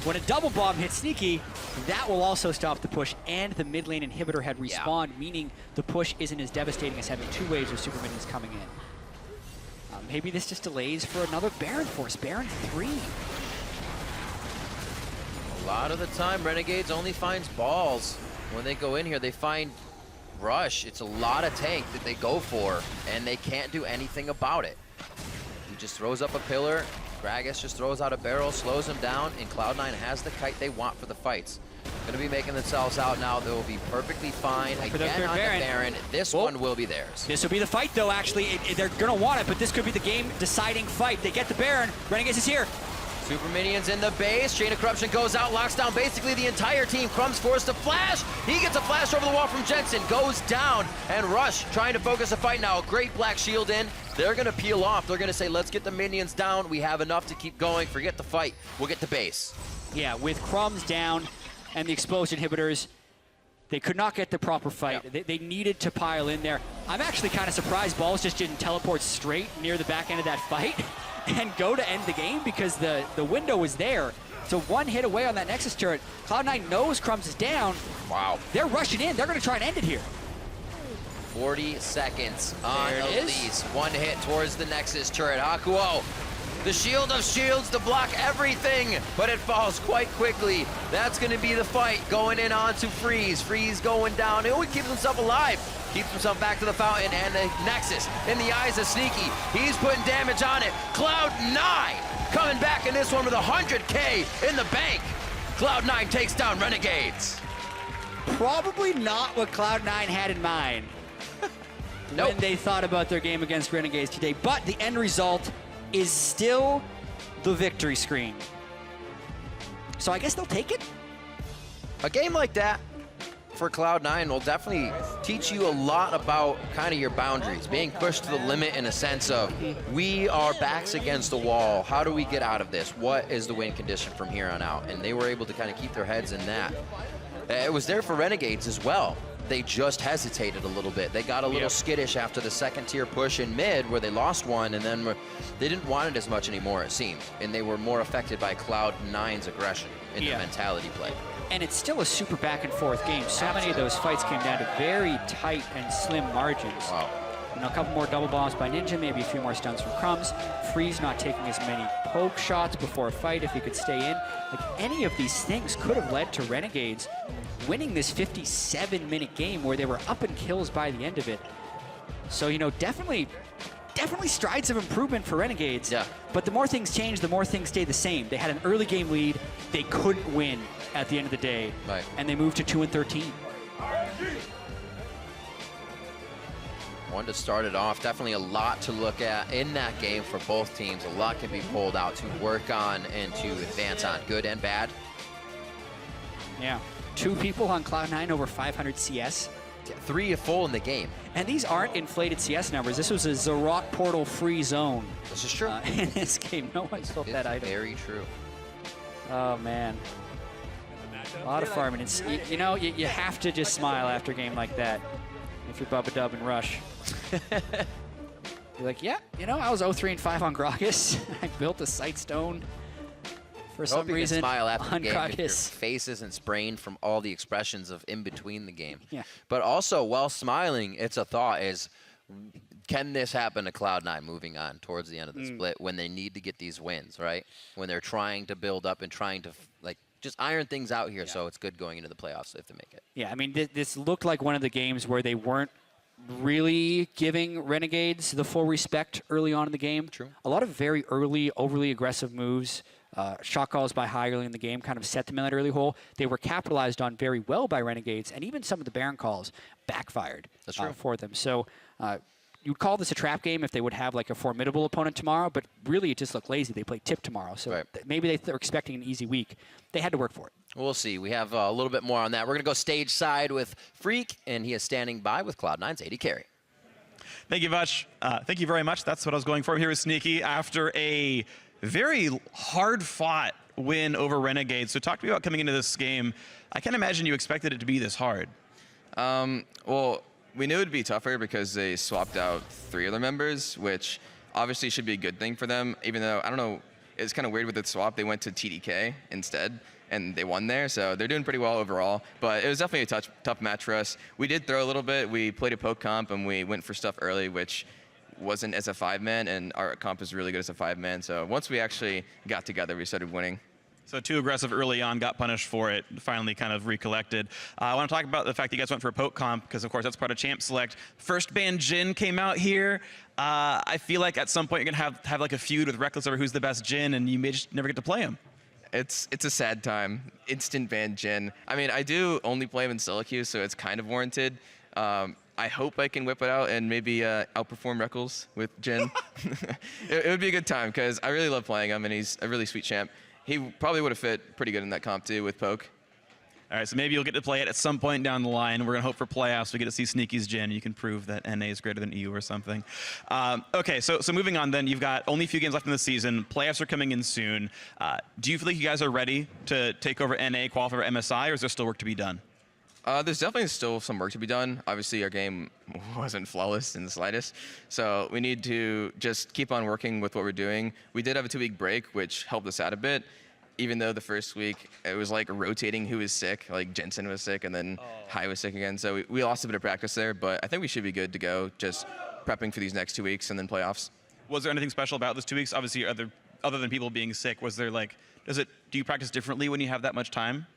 when a double bomb hits Sneaky, that will also stop the push, and the mid lane inhibitor had respawned, meaning the push isn't as devastating as having 2 waves of super minions coming in. Maybe this just delays for another Baron force. Baron 3. A lot of the time, Renegades only finds balls. When they go in here, they find Rush. It's a lot of tank that they go for, and they can't do anything about it. He just throws up a pillar. Gragas just throws out a barrel, slows him down, and Cloud9 has the kite they want for the fights. Going to be making themselves out now. They will be perfectly fine. Again on the Baron. This one will be theirs. This will be the fight, though, actually. They're going to want it, but this could be the game-deciding fight. They get the Baron. Renegades is here. Super Minions in the base. Chain of Corruption goes out, locks down basically the entire team. Crumb's forced to flash. He gets a flash over the wall from Jensen. Goes down, and Rush trying to focus the fight now. Great Black Shield in. They're going to peel off. They're going to say, let's get the minions down. We have enough to keep going. Forget the fight. We'll get the base. Yeah, with Crumbs down and the exposed inhibitors, they could not get the proper fight. Yep. They needed to pile in there. I'm actually kind of surprised Balls just didn't teleport straight near the back end of that fight and go to end the game, because the window was there. So one hit away on that Nexus turret. Cloud9 knows Crumbs is down. Wow. They're rushing in. They're going to try and end it here. 40 seconds on There it is. Elise. One hit towards the Nexus turret. Hakuo, the shield of shields to block everything, but it falls quite quickly. That's going to be the fight going in onto Freeze. Freeze going down. He always keeps himself alive. Keeps himself back to the fountain, and the Nexus in the eyes of Sneaky. He's putting damage on it. Cloud9 coming back in this one with 100K in the bank. Cloud9 takes down Renegades. Probably not what Cloud9 had in mind when they thought about their game against Renegades today, but the end result is still the victory screen. So I guess they'll take it? A game like that for Cloud9 will definitely teach you a lot about kind of your boundaries, being pushed to the limit in a sense of, we are backs against the wall. How do we get out of this? What is the win condition from here on out? And they were able to kind of keep their heads in that. It was there for Renegades as well. They just hesitated a little bit. They got a little skittish after the second tier push in mid, where they lost one, and then they didn't want it as much anymore, it seemed. And they were more affected by Cloud9's aggression in the mentality play. And it's still a super back and forth game. So many of those fights came down to very tight and slim margins. Wow. You know, a couple more double bombs by Ninja, maybe a few more stuns from Crumbs. Freeze not taking as many poke shots before a fight if he could stay in. Like, any of these things could have led to Renegades winning this 57-minute game where they were up in kills by the end of it. So, you know, definitely strides of improvement for Renegades. Yeah. But the more things change, the more things stay the same. They had an early game lead. They couldn't win at the end of the day. Right. And they moved to 2-13. One to start it off. Definitely a lot to look at in that game for both teams. A lot can be pulled out to work on and to advance on, good and bad. Yeah. 2 people on Cloud9 over 500 CS. 3 full in the game. And these aren't inflated CS numbers. This was a Zarok portal free zone. This is true. In this game. No one felt that item. Very true. Oh, man. A lot of farming. It's, you know, you have to just smile after a game like that if you're Bubba Dub and Rush. You're like, yeah, you know, I was 0-3-5 on Gragas. I built a sight stone for some reason smile after on the game if your Gragas. face isn't sprained from all the expressions of in between the game. Yeah. But also, while smiling, it's a thought is, can this happen to Cloud9 moving on towards the end of the split when they need to get these wins, right? When they're trying to build up and trying to, like, just iron things out here, so it's good going into the playoffs if they make it. Yeah, I mean, this looked like one of the games where they weren't really giving Renegades the full respect early on in the game. True. A lot of very early, overly aggressive moves, shot calls by high early in the game kind of set them in that early hole. They were capitalized on very well by Renegades, and even some of the Baron calls backfired for them. So you'd call this a trap game if they would have like a formidable opponent tomorrow, but really it just looked lazy. They played Tip tomorrow, so maybe they're expecting an easy week. They had to work for it. We'll see. We have a little bit more on that. We're going to go stage side with Freak, and he is standing by with Cloud9's AD Carry. Thank you much. Thank you very much. That's what I was going for. I'm here with Sneaky after a very hard-fought win over Renegades. So talk to me about coming into this game. I can't imagine you expected it to be this hard. Well, we knew it would be tougher because they swapped out 3 other members, which obviously should be a good thing for them, even though, I don't know, it's kind of weird with the swap. They went to TDK instead, and they won there, so they're doing pretty well overall. But it was definitely a tough match for us. We did throw a little bit. We played a poke comp, and we went for stuff early, which wasn't as a 5-man, and our comp is really good as a 5-man. So once we actually got together, we started winning. So too aggressive early on, got punished for it, finally kind of recollected. I want to talk about the fact that you guys went for a poke comp, because of course that's part of Champ Select. First ban Jhin came out here. I feel like at some point you're going to have like a feud with Reckless over who's the best Jhin, and you may just never get to play him. It's a sad time. Instant ban Jhin. I mean, I do only play him in solo queue, so it's kind of warranted. I hope I can whip it out and maybe outperform Reckles with Jhin. It would be a good time, because I really love playing him, and he's a really sweet champ. He probably would have fit pretty good in that comp too with poke. All right, so maybe you'll get to play it at some point down the line. We're going to hope for playoffs. We get to see Sneaky's Jhin. You can prove that NA is greater than EU or something. Okay, so moving on then. You've got only a few games left in the season. Playoffs are coming in soon. Do you feel like you guys are ready to take over NA, qualify for MSI, or is there still work to be done? There's definitely still some work to be done. Obviously, our game wasn't flawless in the slightest. So we need to just keep on working with what we're doing. We did have a 2-week break, which helped us out a bit. Even though the first week, it was like rotating who was sick. Like Jensen was sick, and then Hai was sick again. So we lost a bit of practice there, but I think we should be good to go, just prepping for these next 2 weeks and then playoffs. Was there anything special about those 2 weeks? Obviously, other than people being sick, was there like, do you practice differently when you have that much time?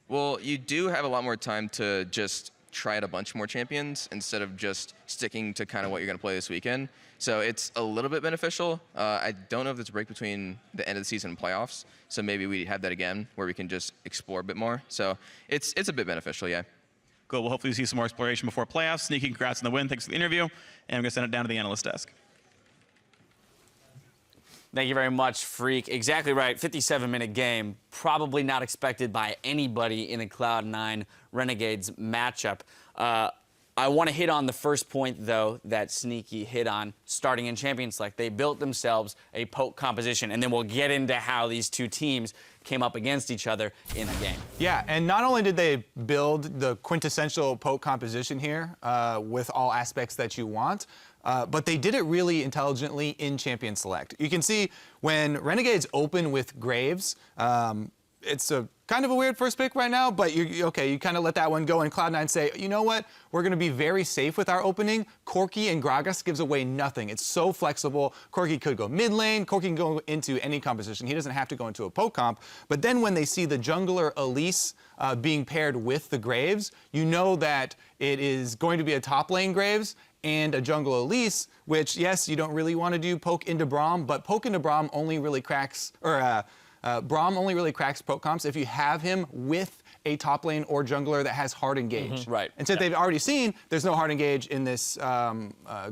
Well, you do have a lot more time to just try out a bunch more champions instead of just sticking to kind of what you're going to play this weekend. So it's a little bit beneficial. I don't know if there's a break between the end of the season and playoffs, so maybe we have that again where we can just explore a bit more. So it's a bit beneficial, yeah. Cool. Well, hopefully we see some more exploration before playoffs. Sneaky, congrats on the win. Thanks for the interview. And I'm going to send it down to the analyst desk. Thank you very much, Freak. Exactly right. 57-minute game. Probably not expected by anybody in a Cloud9 Renegades matchup. I want to hit on the first point, though, that Sneaky hit on starting in Champion Select. They built themselves a poke composition, and then we'll get into how these two teams came up against each other in the game. Yeah, and not only did they build the quintessential poke composition here with all aspects that you want, but they did it really intelligently in Champion Select. You can see when Renegades open with Graves, it's a kind of a weird first pick right now, but you kind of let that one go, and Cloud9 say, you know what? We're going to be very safe with our opening. Corki and Gragas gives away nothing. It's so flexible. Corki could go mid lane. Corki can go into any composition. He doesn't have to go into a poke comp. But then when they see the jungler Elise being paired with the Graves, you know that it is going to be a top lane Graves and a jungle Elise, which, yes, you don't really want to do poke into Braum, but poke into Braum only really cracks, Braum only really cracks poke comps if you have him with a top lane or jungler that has hard engage. Right. And since they've already seen there's no hard engage in this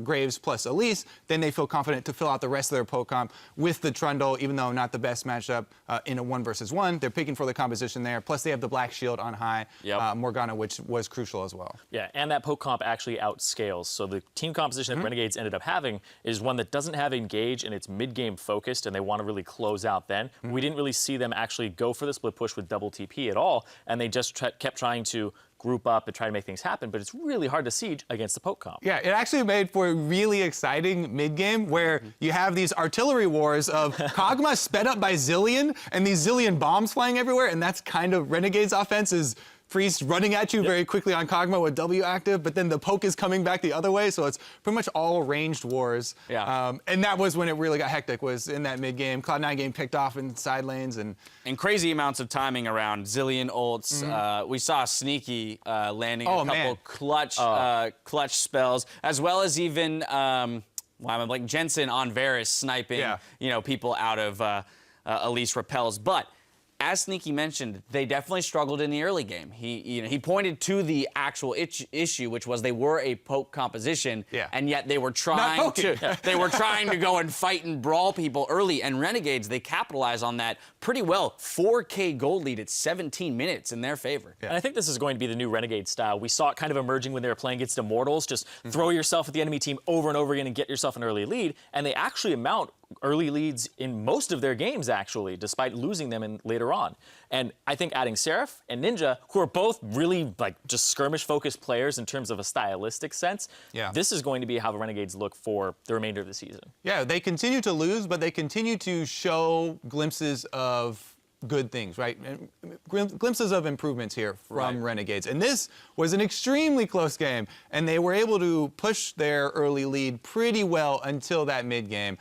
Graves plus Elise, then they feel confident to fill out the rest of their poke comp with the Trundle, even though not the best matchup in a 1-versus-1. They're picking for the composition there. Plus they have the Black Shield on high, Morgana, which was crucial as well. Yeah, and that poke comp actually outscales. So the team composition that Renegades ended up having is one that doesn't have engage and it's mid-game focused, and they want to really close out then. We didn't really see them actually go for the split push with double TP at all, and they just kept trying to group up and try to make things happen, but it's really hard to siege against the poke comp. Yeah, it actually made for a really exciting mid-game where you have these artillery wars of Kog'Maw sped up by Zillion and these Zillion bombs flying everywhere, and that's kind of Renegade's offense is Priest running at you very quickly on Kog'Maw with W active, but then the poke is coming back the other way, so it's pretty much all ranged wars. Yeah. And that was when it really got hectic, was in that mid-game. Cloud9 game picked off in side lanes. And crazy amounts of timing around Zillion ults. We saw Sneaky landing a couple clutch spells, as well as even, Jensen on Varus sniping people out of Elise repels. But as Sneaky mentioned, they definitely struggled in the early game. He pointed to the actual issue, which was they were a poke composition, and yet they were trying to go and fight and brawl people early. And Renegades, they capitalize on that pretty well. 4K gold lead at 17 minutes in their favor. And I think this is going to be the new Renegade style. We saw it kind of emerging when they were playing against Immortals. Just throw yourself at the enemy team over and over again and get yourself an early lead. And they actually amount early leads in most of their games, actually, despite losing them later on. And I think adding Seraph and Ninja, who are both really just skirmish-focused players in terms of a stylistic sense, this is going to be how the Renegades look for the remainder of the season. Yeah, they continue to lose, but they continue to show glimpses of good things, right? Glimpses of improvements here from Renegades. And this was an extremely close game, and they were able to push their early lead pretty well until that mid-game.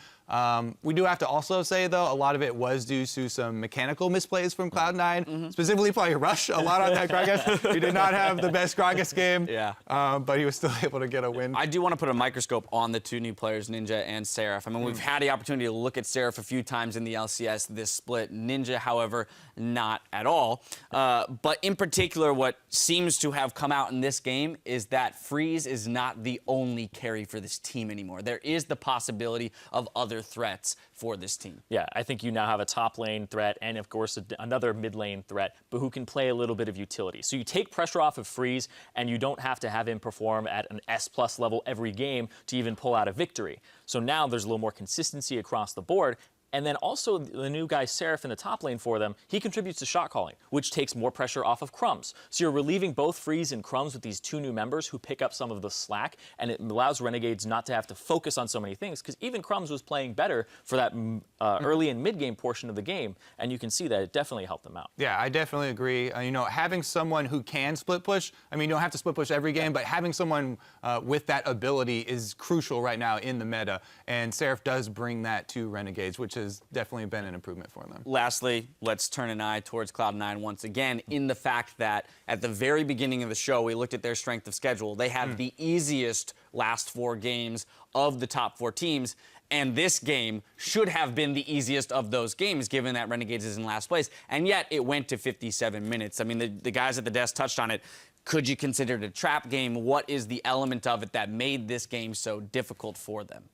We do have to also say, though, a lot of it was due to some mechanical misplays from Cloud9, specifically probably Rush a lot on that Gragas. He did not have the best Gragas game, but he was still able to get a win. I do want to put a microscope on the two new players, Ninja and Seraph. I mean, we've had the opportunity to look at Seraph a few times in the LCS this split. Ninja, however, not at all. But in particular, what seems to have come out in this game is that Freeze is not the only carry for this team anymore. There is the possibility of other threats for this team. Yeah, I think you now have a top lane threat and, of course, another mid lane threat, but who can play a little bit of utility. So you take pressure off of Freeze, and you don't have to have him perform at an S+ level every game to even pull out a victory. So now there's a little more consistency across the board. And then also the new guy, Seraph, in the top lane for them, he contributes to shot calling, which takes more pressure off of Crumbs. So you're relieving both Freeze and Crumbs with these two new members who pick up some of the slack, and it allows Renegades not to have to focus on so many things, because even Crumbs was playing better for that early and mid-game portion of the game, and you can see that it definitely helped them out. Yeah, I definitely agree. Having someone who can split push, I mean, you don't have to split push every game, but having someone with that ability is crucial right now in the meta, and Seraph does bring that to Renegades, which has definitely been an improvement for them. Lastly, let's turn an eye towards Cloud9 once again, in the fact that at the very beginning of the show, we looked at their strength of schedule. They had the easiest last 4 games of the top 4 teams, and this game should have been the easiest of those games, given that Renegades is in last place, and yet it went to 57 minutes. I mean, the guys at the desk touched on it. Could you consider it a trap game? What is the element of it that made this game so difficult for them?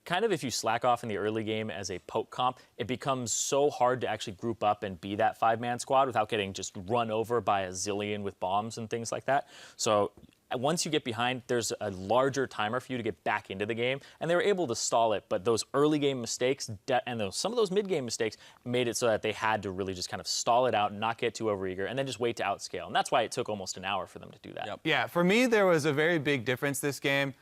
Kind of if you slack off in the early game as a poke comp, it becomes so hard to actually group up and be that 5-man squad without getting just run over by a zillion with bombs and things like that. So once you get behind, there's a larger timer for you to get back into the game, and they were able to stall it, but those early game mistakes and some of those mid-game mistakes made it so that they had to really just kind of stall it out and not get too overeager, and then just wait to outscale, and that's why it took almost an hour for them to do that. Yeah, for me, there was a very big difference this game.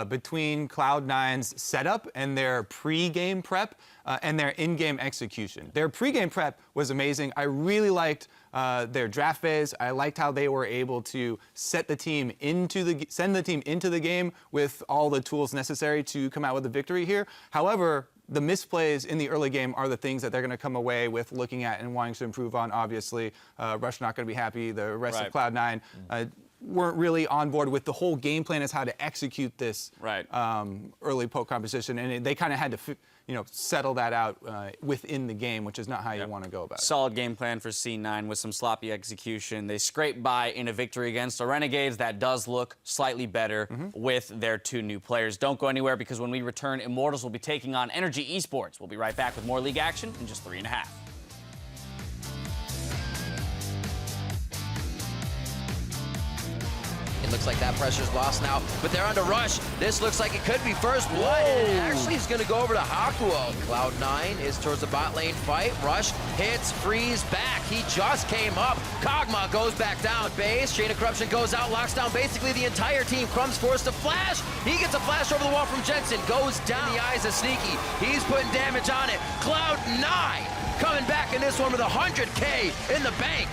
between Cloud9's setup and their pre-game prep and their in-game execution. Their pre-game prep was amazing. I really liked their draft phase. I liked how they were able to send the team into the game with all the tools necessary to come out with a victory here. However, the misplays in the early game are the things that they're going to come away with looking at and wanting to improve on. Obviously, Rush not going to be happy. The rest of Cloud9 weren't really on board with the whole game plan as how to execute this early poke competition, and they kind of had to settle that out within the game, which is not how you want to go about it. Solid game plan for C9 with some sloppy execution. They scraped by in a victory against the Renegades. That does look slightly better with their 2 new players. Don't go anywhere, because when we return, Immortals will be taking on Energy Esports. We'll be right back with more league action in just 3.5. It looks like that pressure's lost now, but they're under Rush. This looks like it could be first blood, and it actually is going to go over to Hakuo. Cloud9 is towards the bot lane fight. Rush hits, freeze back. He just came up. Kog'Maw goes back down. Base, Chain of Corruption goes out, locks down basically the entire team. Crumb's forced to flash. He gets a flash over the wall from Jensen. Goes down the eyes of Sneaky. He's putting damage on it. Cloud9 coming back in this one with 100K in the bank.